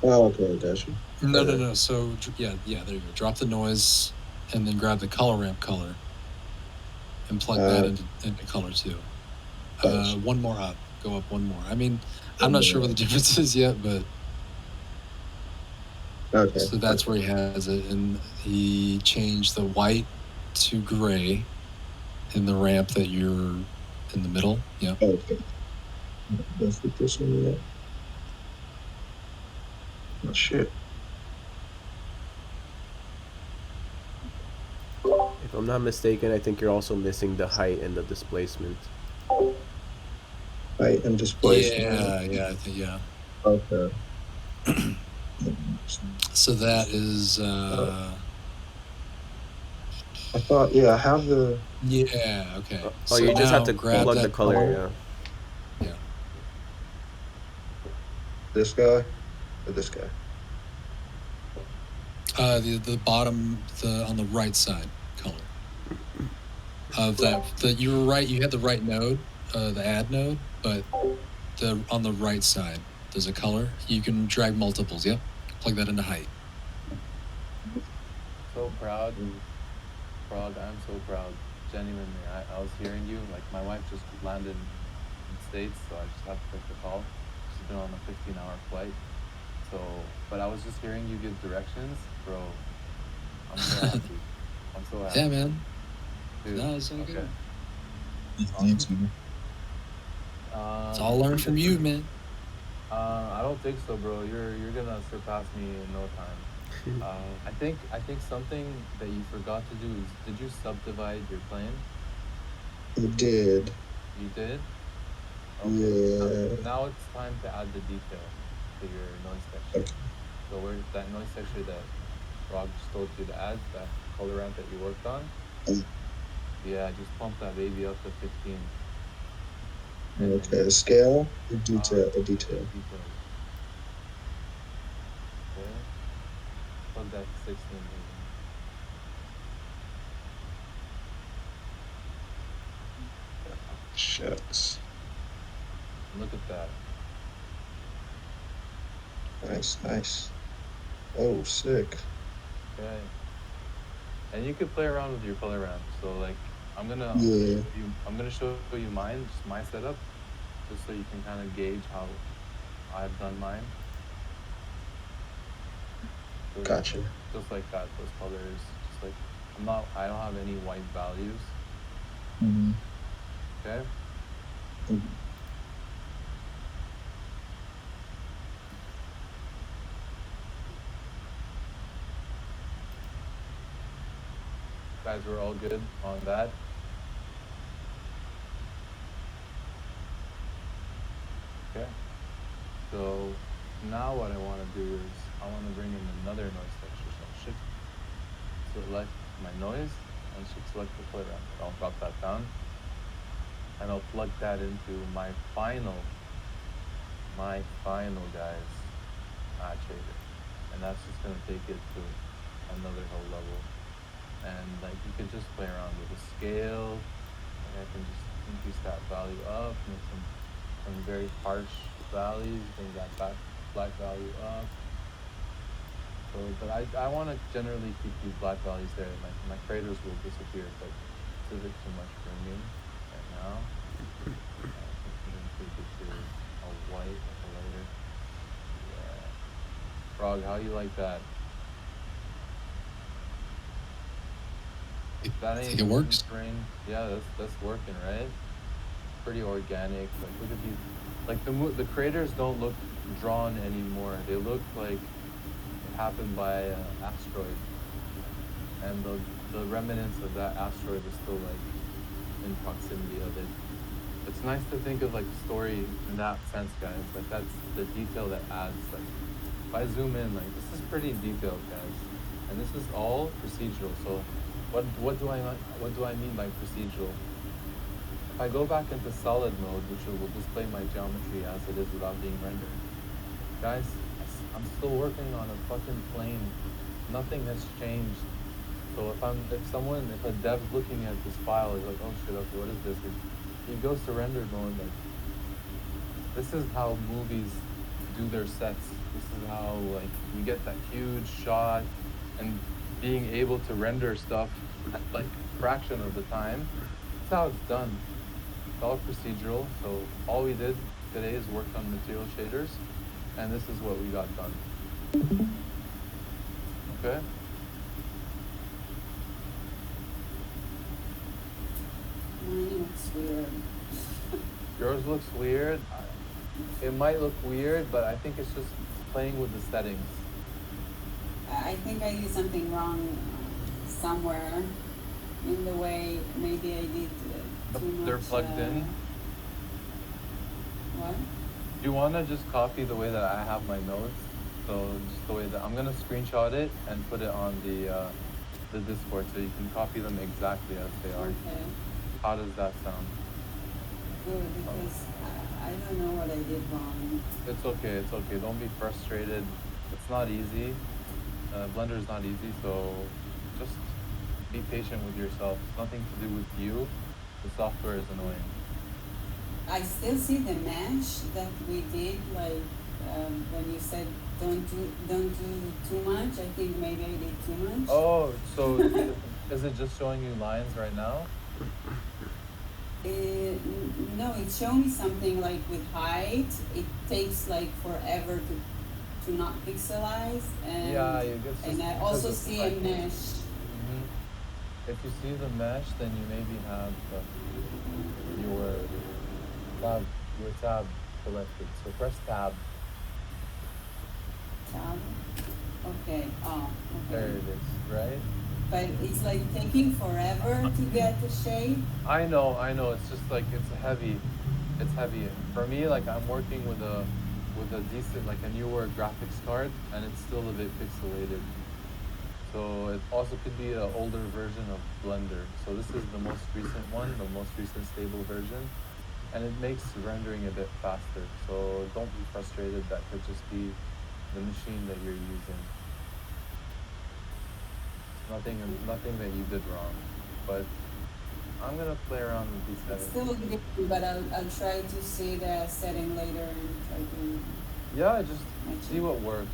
Oh, okay, gotcha. No. So yeah, there you go. Drop the noise and then grab the color ramp color and plug that into color 2. Gotcha. One more up. Go up one more. I mean, I'm not sure what the difference is yet, but okay. So that's where he has it, and he changed the white to gray in the ramp that you're in the middle. Yeah. Okay. Let's put this one in. Oh shit. If I'm not mistaken, I think you're also missing the height and the displacement. Height and displacement. Yeah, I think, yeah. Okay. So that is. I thought, yeah, I have the. Yeah. Okay. So you just have to grab plug that the color. Yeah. This guy or this guy? The bottom, on the right side color of that. You were right. You had the right node, the add node, but on the right side there's a color. You can drag multiples. Yep. Plug that into height. So proud. Frog, I'm so proud. Genuinely, I was hearing you. Like, my wife just landed in the States, so I just have to take the call. She's been on a 15-hour flight. So, but I was just hearing you give directions, bro. I'm so happy. I'm so happy. Yeah, man. Dude, No, it's all good. Thank you. It's all learned from you, man. I don't think so, bro. You're gonna surpass me in no time. I think something that you forgot to do is, did you subdivide your plane? You did. You did? Okay. Yeah. Now it's time to add the detail to your noise texture. Okay. So where that noise texture that Rob just told you to add, that color ramp that you worked on, yeah, just pump that baby up to 15. Okay, scale or detail? Detail. Okay. Plug that to 16. Shucks. Look at that. Nice. Oh, sick. Okay. And you could play around with your color ramp. So like, I'm gonna show you mine, just my setup, just so you can kind of gauge how I've done mine. So Gotcha. Just like that, those colors. Just like, I don't have any white values. Mm-hmm. Okay. Mm-hmm. Guys, we're all good on that. Okay. So now what I want to do is I want to bring in another noise texture. So I'll shift select my noise and should select the color ramp. I'll drop that down and I'll plug that into my final guys shader, and that's just gonna take it to another whole level. And like, you can just play around with the scale. Like, I can just increase that value up, make some very harsh values, bring that black value up. So, but I want to generally keep these black values there. My craters will disappear, but it's a bit too much for me right now. I think we can take it to a white, like a lighter. Yeah. Frog, how you like that? That I ain't think it works. terrain. Yeah, that's working, right? Pretty organic. Like look at these. Like the craters don't look drawn anymore. They look like it happened by an asteroid, and the remnants of that asteroid is still like in proximity of it. It's nice to think of like story in that sense, guys. Like that's the detail that adds. Like if I zoom in, like this is pretty detailed, guys, and this is all procedural. So what do I mean by procedural? If I go back into solid mode, which will display my geometry as it is without being rendered, guys, I'm still working on a fucking plane. Nothing has changed. So if a dev's looking at this file, is like, oh shit, okay, what is this? He goes to render mode, like, this is how movies do their sets. This is how, like, we get that huge shot, and being able to render stuff at, like, fraction of the time. That's how it's done. It's all procedural. So all we did today is work on material shaders, and this is what we got done. Okay? Mine looks weird. Yours looks weird. It might look weird, but I think it's just playing with the settings. I think I did something wrong somewhere in the way. Maybe I did too much. They're plugged in. What? Do you want to just copy the way that I have my notes? So just the way that I'm gonna screenshot it and put it on the Discord, so you can copy them exactly as they are. Okay. How does that sound? Good, because I don't know what I did wrong. It's okay. It's okay. Don't be frustrated. It's not easy. Blender is not easy, so just be patient with yourself. It's nothing to do with you. The software is annoying. I still see the mesh that we did, like when you said don't do too much. I think maybe I did too much. Oh, so is it just showing you lines right now? No, it showed me something like with height. It takes like forever to not pixelize, and Yeah, and I also see a mesh. If you see the mesh, then you maybe have your tab selected. So press tab. Tab. Okay. Oh. Okay. There it is, right? But it's like taking forever to get the shape. I know. It's just like it's heavy. It's heavy. For me, like I'm working with a decent, like a newer graphics card, and it's still a bit pixelated. So it also could be an older version of Blender. So this is the most recent one, the most recent stable version, and it makes rendering a bit faster. So don't be frustrated. That could just be the machine that you're using. Nothing that you did wrong, but I'm gonna play around with these It's settings. still good, but I'll try to see the setting later and try to. Yeah, just see what works.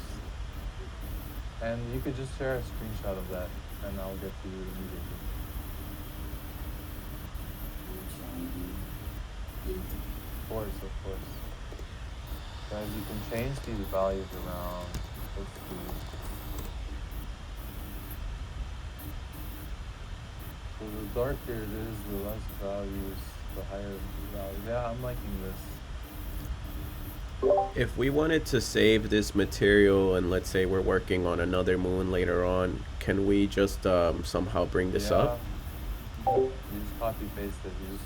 And you could just share a screenshot of that, and I'll get to you immediately. Of course. Guys, you can change these values around. Let's see. So the darker it is, the less values, the higher the value. Yeah, I'm liking this. If we wanted to save this material and let's say we're working on another moon later on, can we just somehow bring this up? You just copy paste it. You just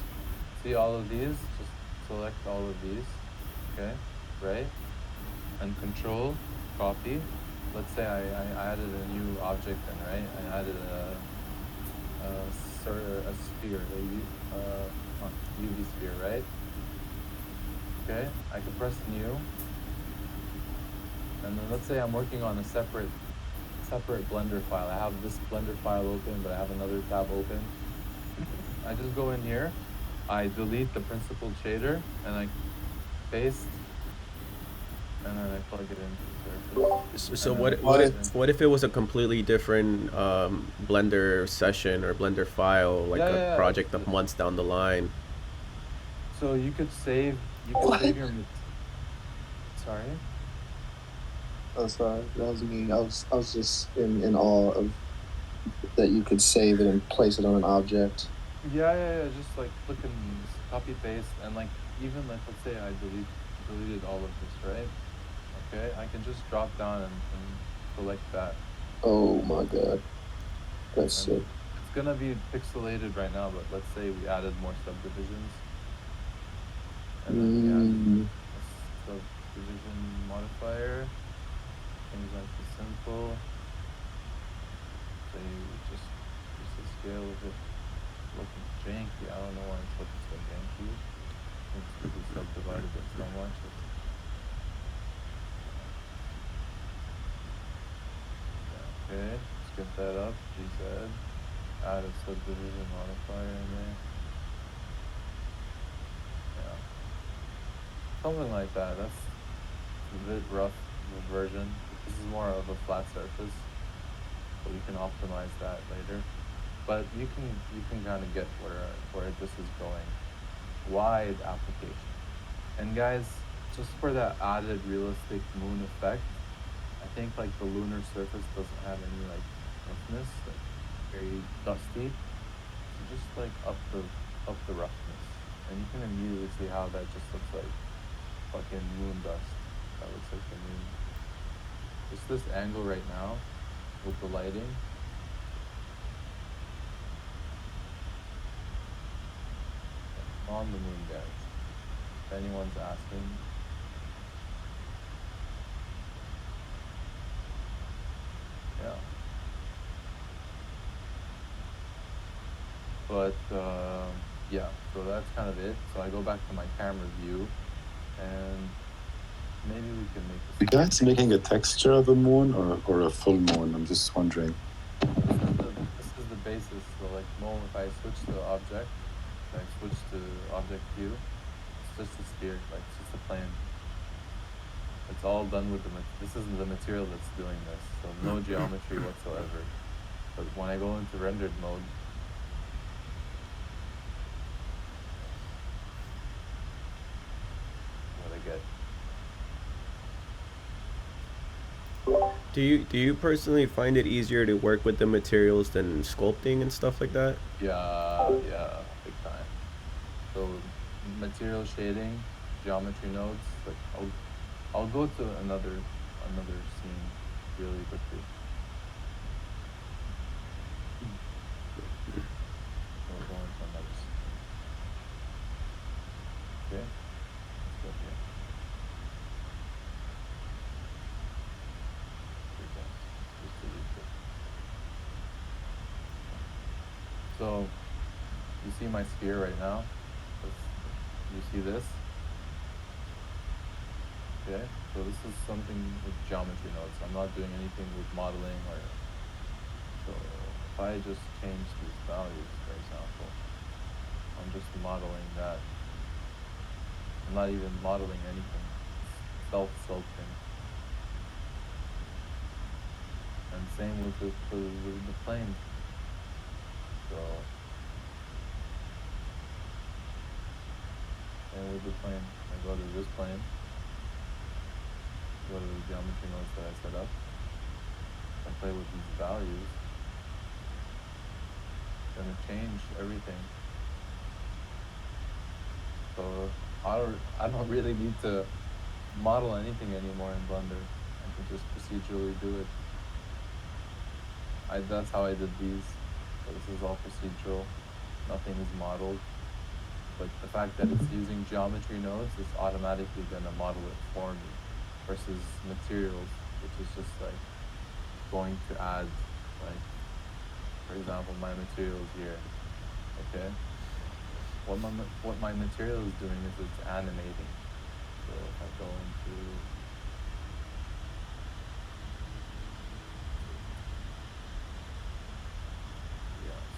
see all of these, just select all of these, okay, right? And control, copy. Let's say I added a new object in, right? I added a sphere, UV sphere, right? Okay, I can press new, and then let's say I'm working on a separate Blender file. I have this Blender file open, but I have another tab open. I just go in here, I delete the principal shader, and I paste and then I plug it into the surface. So And then I what plug if it in. what if it was a completely different Blender session or Blender file, like Yeah, a yeah, project of months down the line? so you could save What? your sorry. Oh, sorry, that was me. I was just in awe of that you could save it and place it on an object. Yeah, just like click and copy paste, and like even like let's say I deleted all of this, right? Okay, I can just drop down and select that, Oh my god, that's and sick. it's gonna be pixelated right now, but let's say we added more subdivisions, and then we add Mm, a subdivision modifier, things like the simple, say we just increase the scale of it, looking janky. I don't know why it's looking so janky. It's because we subdivided it so much. Okay, let's get that up. GZ. Add a subdivision modifier in there. Yeah. Something like that. That's a bit rough of a version. This is more of a flat surface. So we can optimize that later. But you can kind of get where this is going. Wide application. And guys, just for that added realistic moon effect, I think like the lunar surface doesn't have any like roughness, like very dusty. So just like up the roughness, and you can immediately see how that just looks like fucking moon dust. That looks like the moon. Just this angle right now with the lighting. On the moon, guys. If anyone's asking. Yeah. But yeah, so that's kind of it. So I go back to my camera view, and maybe we can make You this. guys making a texture of a moon or a full moon? I'm just wondering. This is the basis. So like if I switch to object, if I switch to object view, it's just a sphere, like it's just a plane. It's all done with this isn't the material that's doing this, so no geometry whatsoever. But when I go into rendered mode, what I get. Do you personally find it easier to work with the materials than sculpting and stuff like that? Yeah, big time. So material shading, geometry nodes. Like I'll go to another scene really quickly. We'll go into another scene. Okay, let's go here. Here it goes. Just delete it. So you see my sphere right now. You see this? Okay, so this is something with geometry nodes. I'm not doing anything with modeling or. So if I just change these values, for example, I'm just modeling that. I'm not even modeling anything. It's self-sculpting. And same with the plane. So same with the plane. I go to this plane. Go to the geometry nodes that I set up. I play with these values. It's gonna change everything. So I don't really need to model anything anymore in Blender. I can just procedurally do it. That's how I did these. So this is all procedural. Nothing is modeled. But the fact that it's using geometry nodes is automatically gonna model it for me, versus materials, which is just like going to add, like, for example, my materials here. Okay. What my material is doing is it's animating. So if I go into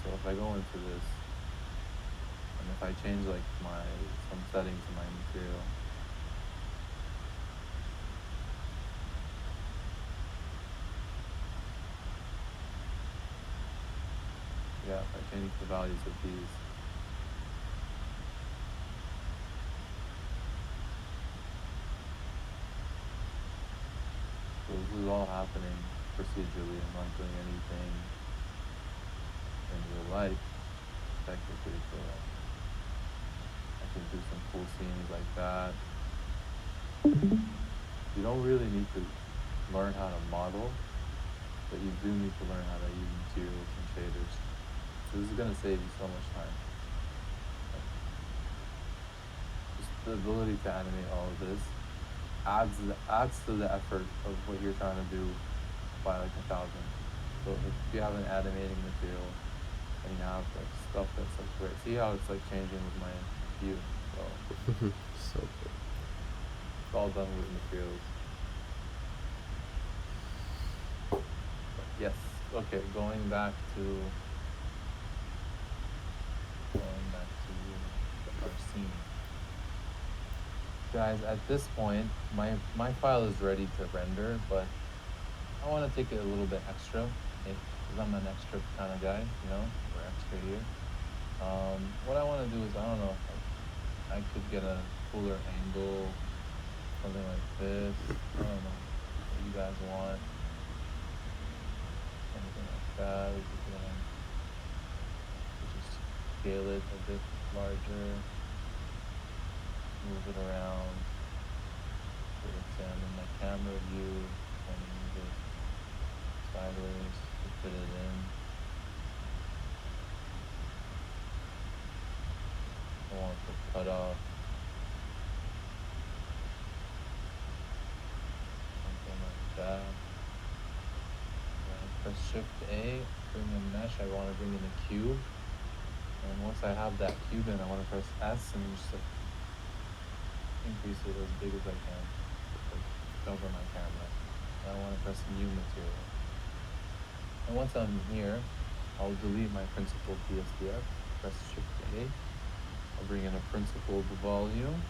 so if I go into this, and if I change like some settings in my material, yeah, by changing the values of these. So this is all happening procedurally. I'm not doing anything in real life, technically, so I can do some cool scenes like that. You don't really need to learn how to model, but you do need to learn how to use materials and shaders. So this is gonna save you so much time. Just the ability to animate all of this adds to the effort of what you're trying to do by like 1,000. So if you have an animating material and you have like stuff that's like great, see how it's like changing with my view. So So cool. it's all done with materials. Yes. Okay. Going back to our scene. Guys, at this point, my file is ready to render, but I want to take it a little bit extra, because I'm an extra kind of guy, you know, we're extra here. What I want to do is, I don't know, like, I could get a cooler angle, something like this. I don't know what you guys want. Something like that. We could just scale it a bit larger, move it around. So let's say I'm in my camera view, and move it sideways to fit it in. I want to cut off something like that. Press Shift A, bring in mesh. I want to bring in a cube, and once I have that cube in, I want to press S and just like increase it as big as I can, like cover my camera. And I want to press New Material. And once I'm here, I'll delete my principled PSDF. Press Shift A. I'll bring in a principled volume.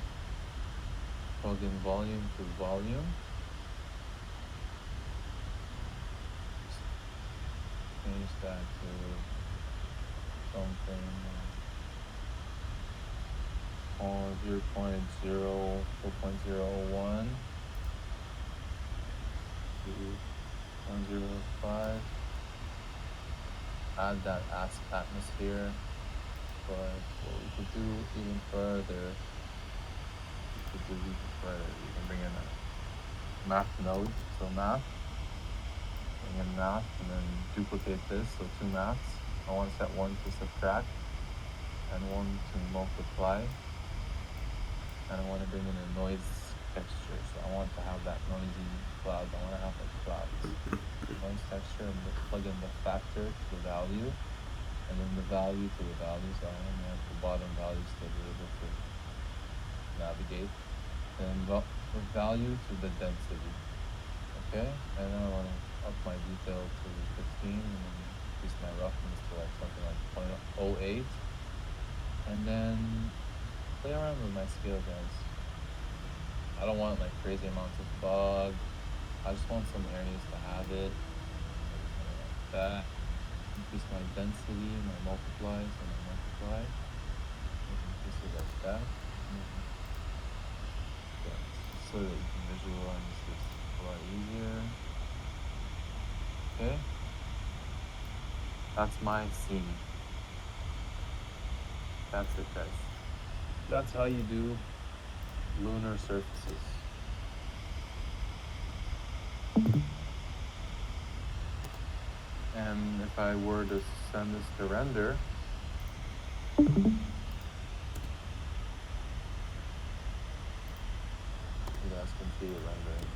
Plug in volume to volume. Change that to something 0.0, 4.01 to 105. Add that atmosphere. But what we could do even further, we can bring in a math node. So math, bring in math, and then duplicate this. So two maths. I want to set one to subtract and one to multiply. And I want to bring in a noise texture. So I want to have that noisy cloud. I want to have like clouds. Noise texture, and plug in the factor to the value, and then the value to the value. So I only have the bottom values to be able to navigate. And the value to the density. Okay? And then I want to up my detail to 15 and then increase my roughness to like something like 0.08. And then play around with my scale, guys. I don't want like crazy amounts of fog. I just want some areas to have it. Something like that. Increase my density, my multiplies, and my multiply. Increase it like that. So that you can visualize this a lot easier. Okay? That's my scene. That's it, guys. That's how you do lunar surfaces. And if I were to send this to render, you guys can see it rendering.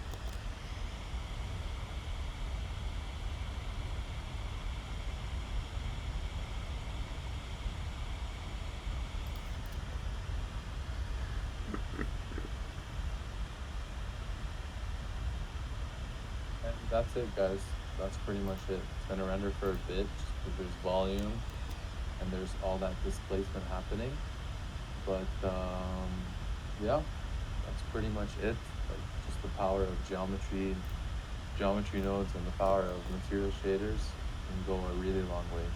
And that's it, guys. That's pretty much it. It's gonna render for a bit just because there's volume and there's all that displacement happening. But yeah, that's pretty much it. Like just the power of geometry nodes and the power of material shaders can go a really long way.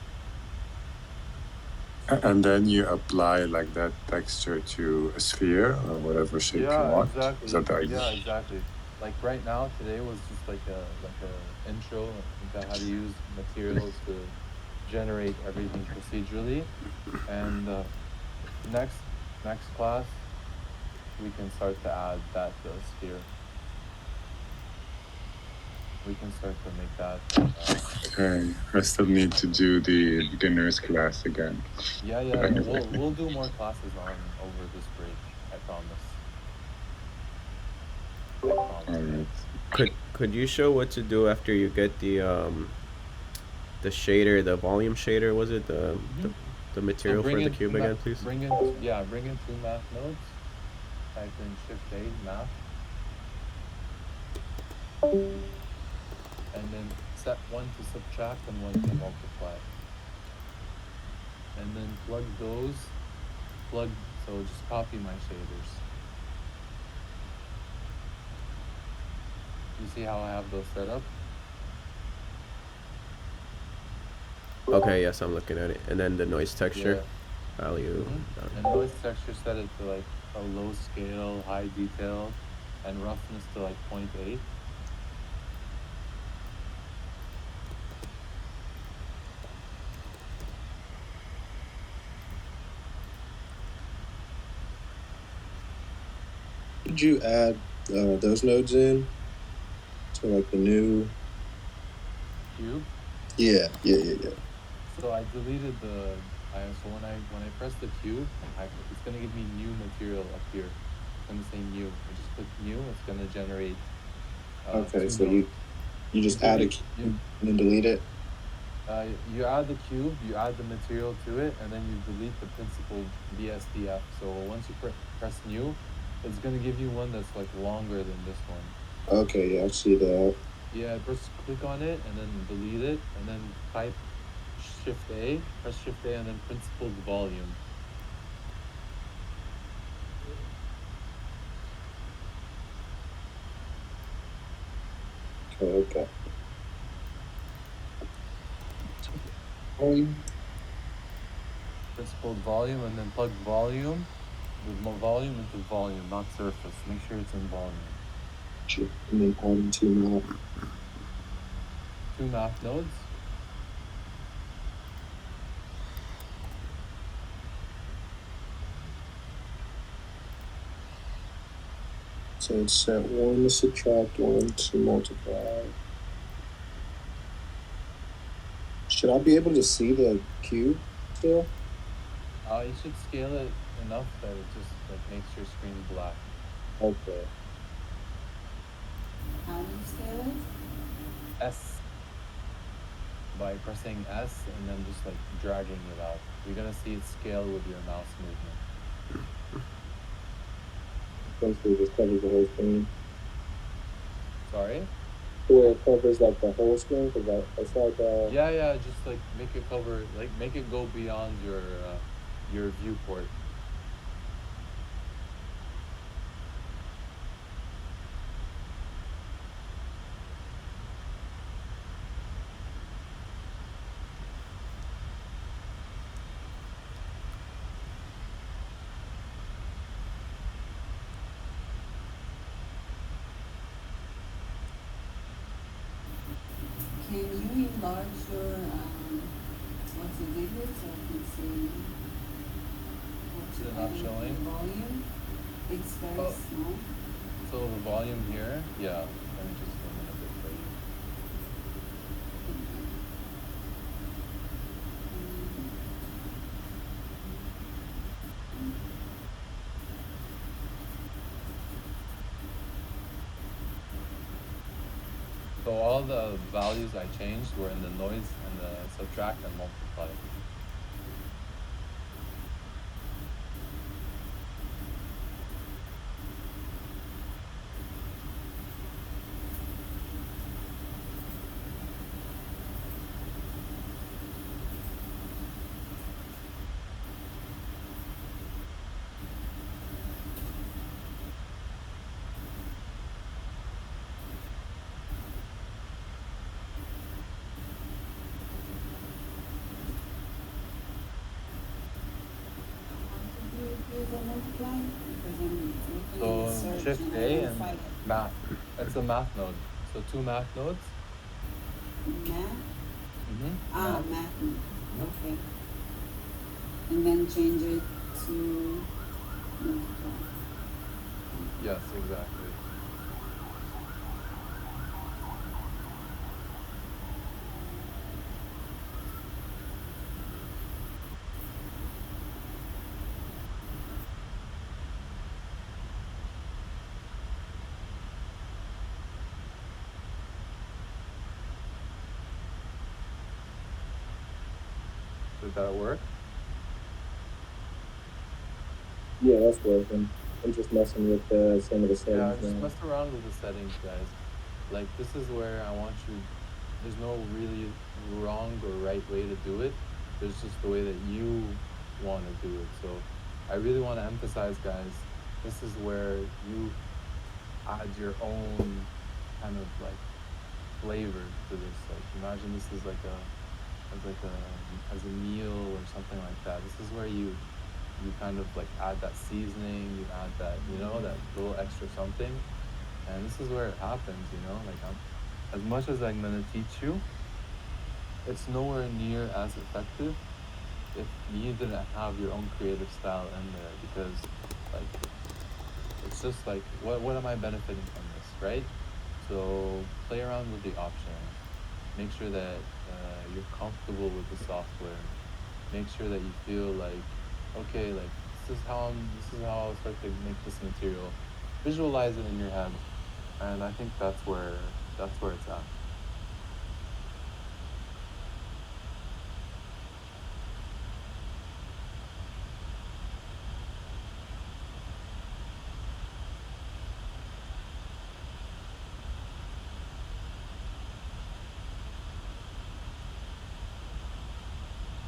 And then you apply like that texture to a sphere or whatever shape you Yeah, want. Is exactly. that the idea? Yeah, exactly. Like right now, today was just like a intro into how to use materials to generate everything procedurally. And next next class, we can start to add that sphere. We can start to make that. Okay, I still need to do the beginner's class again. Yeah, But yeah. anyway. We'll do more classes on over this break. I promise. I promise. Alright. Could you show what to do after you get the shader, the volume shader? Was it the So material bring for the in cube again, please? bring in yeah, bring in two math nodes. Type in Shift A math, and then set one to subtract and one to multiply. And then plug those. So just copy my shaders. You see how I have those set up? Okay, yes, I'm looking at it. And then the noise texture Yeah. value. And noise texture set it to like a low scale, high detail, and roughness to like 0.8. Did you add those nodes in to like the new Cube. Yeah. So I deleted so when I press the cube, it's gonna give me new material up here. It's gonna say new. I just click new. It's gonna generate. Okay, two so nodes. you just add a delete- cube and then delete it. You add the cube, you add the material to it, and then you delete the principal BSDF. So once you press new, it's gonna give you one that's like longer than this one. Okay, yeah, I see that. Yeah, press click on it and then delete it, and then type Shift A, press Shift A, and then principled volume. Okay. Volume. Principled volume, and then plug volume with volume into volume, not surface. Make sure it's in volume. Sure. And then adding two math nodes. So it's set one to subtract, one to multiply. Should I be able to see the cube still? You should scale it enough that it just like makes your screen black. Okay. How do you scale it? S. By pressing S and then just like dragging it out. You're gonna see it scale with your mouse movement. Basically, it just covers the whole screen. Sorry? Where it covers like the whole screen, because it's like Yeah, just like make it cover, like make it go beyond your viewport. Can you enlarge your what you did with so I can see what Is you it not added showing? the volume? It's very small. So the volume here, yeah. Let me just zoom in a bit for you. So all the values I changed were in the noise and the subtract and multiply. multiply? Because I'm looking in the So search Shift and I A don't and find it. math. It's a math node. So two math nodes. Math? Math. Math. Mm-hmm. Okay. And then change it to multiply. Yes, exactly. Did that work? Yeah, that's working. I'm just messing with some of the Yeah, settings just now. mess around with the settings, guys. Like this is where I want you. There's no really wrong or right way to do it. There's just the way that you want to do it. So I really want to emphasize, guys, this is where you add your own kind of like flavor to this. Like imagine this is like as a meal or something like that. This is where you kind of like add that seasoning, you add that, that little extra something. And this is where it happens, like as much as I'm gonna teach you, it's nowhere near as effective if you didn't have your own creative style in there, because like it's just like what am I benefiting from this, right? So play around with the options. Make sure that you're comfortable with the software. Make sure that you feel like, okay, like this is how I'll start to make this material. Visualize it in your head, and I think that's where it's at.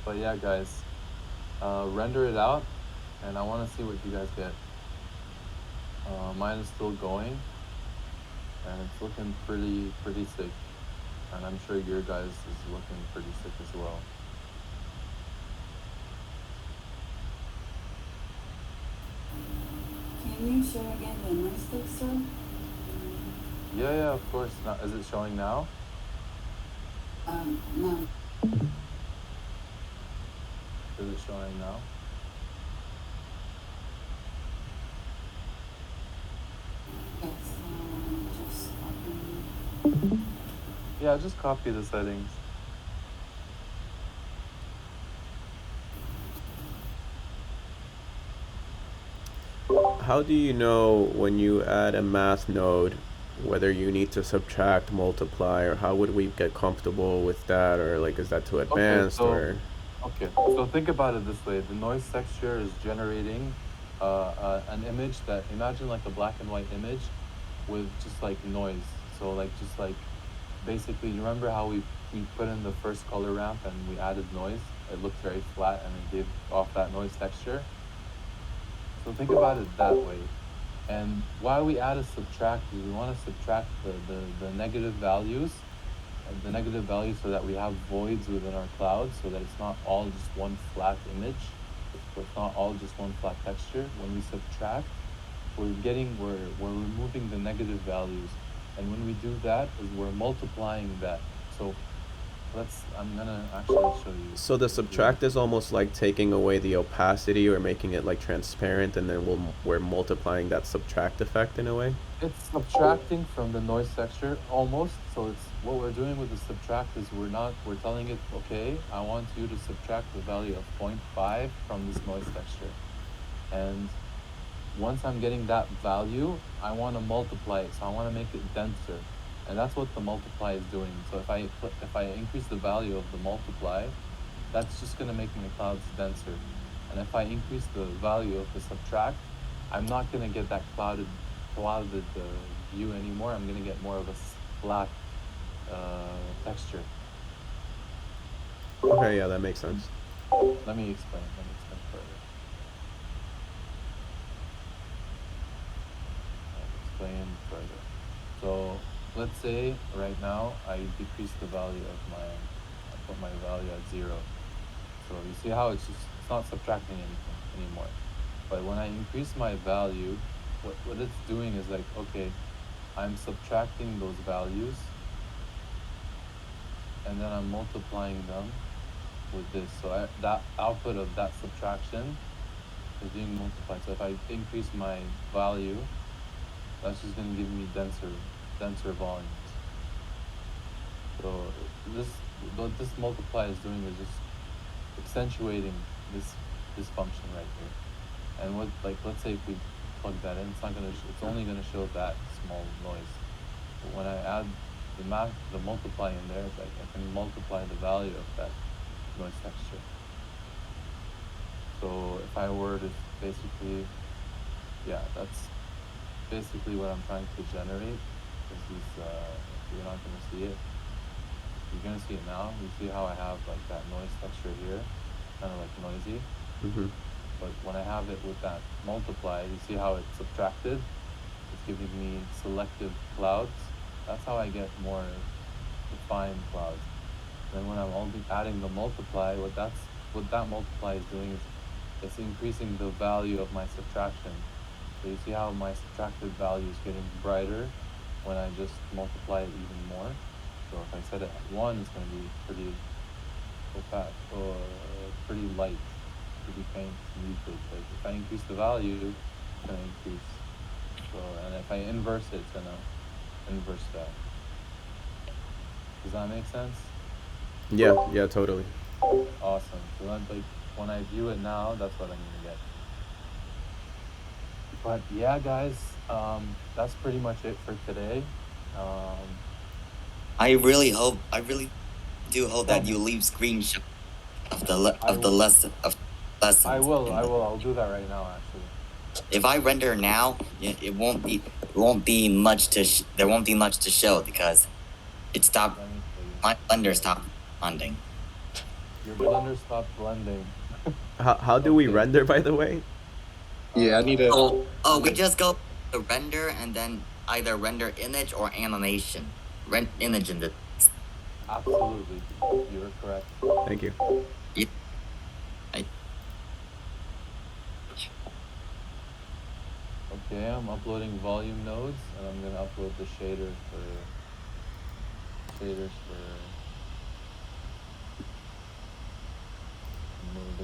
But yeah, guys, render it out, and I want to see what you guys get. Mine is still going, and it's looking pretty sick, and I'm sure your guys is looking pretty sick as well. Can you show again the noise texture? Yeah, of course. Now, is it showing now? No. Is it showing now? Yes. Just open. Yeah, just copy the settings. How do you know when you add a math node whether you need to subtract, multiply, or how would we get comfortable with that? Or like, is that too Okay, advanced? so Or okay, so think about it this way: the noise texture is generating an image that, imagine like a black and white image with just like noise. So like just like basically, you remember how we put in the first color ramp and we added noise? It looked very flat and it gave off that noise texture. So think about it that way. And why we add a subtract is we want to subtract the negative values, so that we have voids within our cloud, so that it's not all just one flat image, so it's not all just one flat texture. When we subtract, we're removing the negative values. And when we do that, is we're multiplying that. So I'm gonna actually show you. so the subtract is almost like taking away the opacity or making it like transparent, and then we're multiplying that subtract effect in a way. It's subtracting from the noise texture almost. So it's what we're doing with the subtract is we're telling it, okay, I want you to subtract the value of 0.5 from this noise texture. And once I'm getting that value, I want to multiply it. So I want to make it denser. And that's what the multiply is doing. So if I increase the value of the multiply, that's just going to make my clouds denser. And if I increase the value of the subtract, I'm not going to get that clouded view anymore. I'm going to get more of a flat texture. Okay, yeah, that makes sense. Let me explain further. Explain further. So let's say right now I decrease the value of I put my value at 0. So you see how it's not subtracting anything anymore. But when I increase my value, what it's doing is like, okay, I'm subtracting those values and then I'm multiplying them with this. So that output of that subtraction is being multiplied. So if I increase my value, that's just going to give me denser volumes. So what this multiply is doing is just accentuating this function right here. And what, like, let's say if we plug that in, it's only gonna show that small noise. But when I add the multiply in there, it's like I can multiply the value of that noise texture. So if I were to basically, yeah, that's basically what I'm trying to generate. Is these, you're not gonna see it. You're gonna see it now. You see how I have like that noise texture here, kind of like noisy. Mm-hmm. But when I have it with that multiply, you see how it's subtracted? It's giving me selective clouds. That's how I get more defined clouds. Then when I'm only adding the multiply, what that multiply is doing is it's increasing the value of my subtraction. So you see how my subtracted value is getting brighter when I just multiply it even more. So if I set it at 1, it's going to be pretty light, pretty faint, muted. But if I increase the value, it's going to increase. So, and if I inverse it, it's going to inverse that. Does that make sense? Yeah, totally. Awesome. So that, like, when I view it now, that's what I'm going to get. But yeah, guys, that's pretty much it for today. I really do hope that you leave screenshot of the lesson. I will. I'll do that right now, actually. If I render now, it won't be much to there won't be much to show because it stopped. My Blender stopped blending. Your Blender stopped blending. How do we render, by the way? Yeah, I need to. We just go to render and then either render image or animation. Rent image in the. Absolutely, you're correct. Thank you. Yeah. Okay, I'm uploading volume nodes, and I'm gonna upload the shaders for the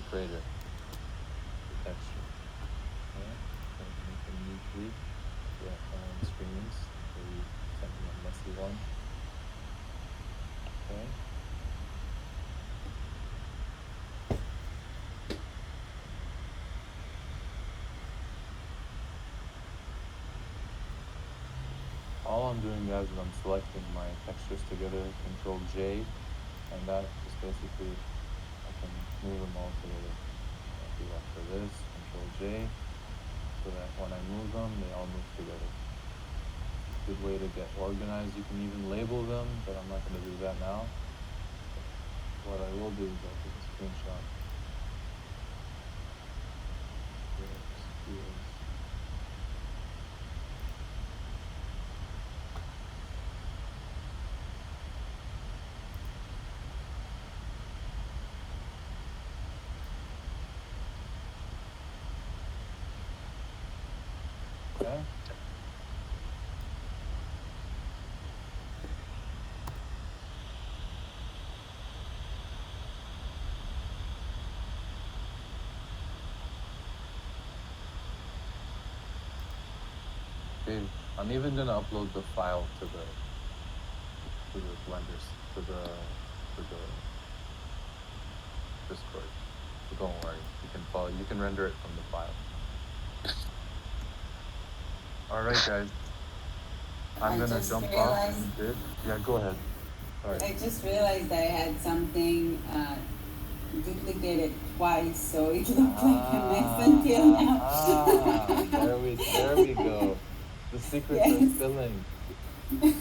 crater, the texture. Okay, so make a new tweak. Yeah, screens. So we sent me a messy one. Okay. All I'm doing, guys, is I'm selecting my textures together, Control J, and that is basically, I can move them all together. I'll do after this, Control J, so that when I move them, they all move together. It's a good way to get organized. You can even label them, but I'm not going to do that now. What I will do is I'll take a screenshot. Okay. Okay, I'm even gonna upload the file to the blenders, to the Discord. So don't worry, you can render it from the file. All right, guys. I'm gonna jump off. Yeah, go ahead. Sorry. I just realized I had something duplicated twice, so it looked like a mess until now. There we go. The secrets are spilling. The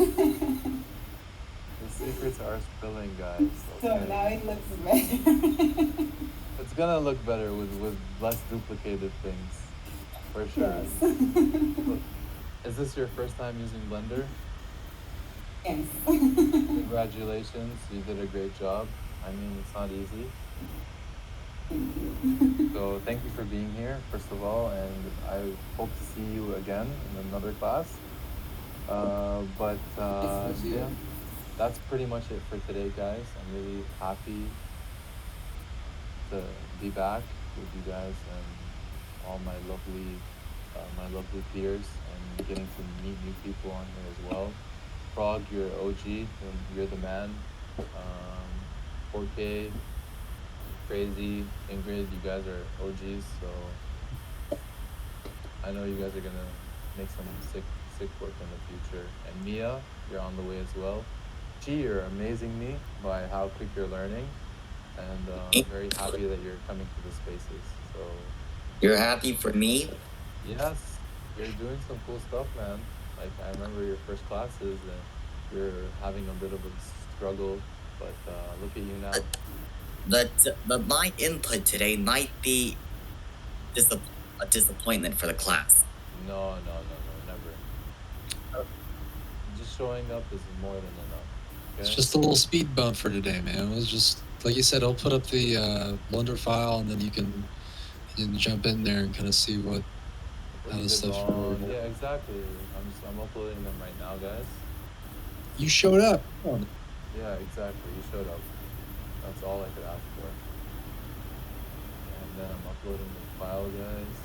secrets are spilling, guys. Okay. So now it looks better. It's gonna look better with less duplicated things, for sure. Yes. Is this your first time using Blender? Yes. Congratulations, you did a great job. I mean, it's not easy. So thank you for being here, first of all, and I hope to see you again in another class. Yeah, that's pretty much it for today, guys. I'm really happy to be back with you guys and all my lovely peers, and getting to meet new people on here as well. Frog, you're OG, you're the man. 4K, Crazy, Ingrid, you guys are OGs, so I know you guys are gonna make some sick work in the future. And Mia, you're on the way as well. Chi, you're amazing me by how quick you're learning, and I'm very happy that you're coming to the spaces. So You're happy for me? yes, you're doing some cool stuff, man. Like I remember your first classes, and you're having a bit of a struggle, but look at you now. But my input today might be a disappointment for the class. No, never. Just showing up is more than enough. Okay? It's just a little speed bump for today, man. It was just like you said. I'll put up the Blender file, and then you can jump in there and kind of see What how you this did stuff's wrong. really. Yeah, exactly. I'm uploading them right now, guys. You showed up. Yeah, exactly. You showed up. That's all I could ask for. And then I'm uploading the file, guys.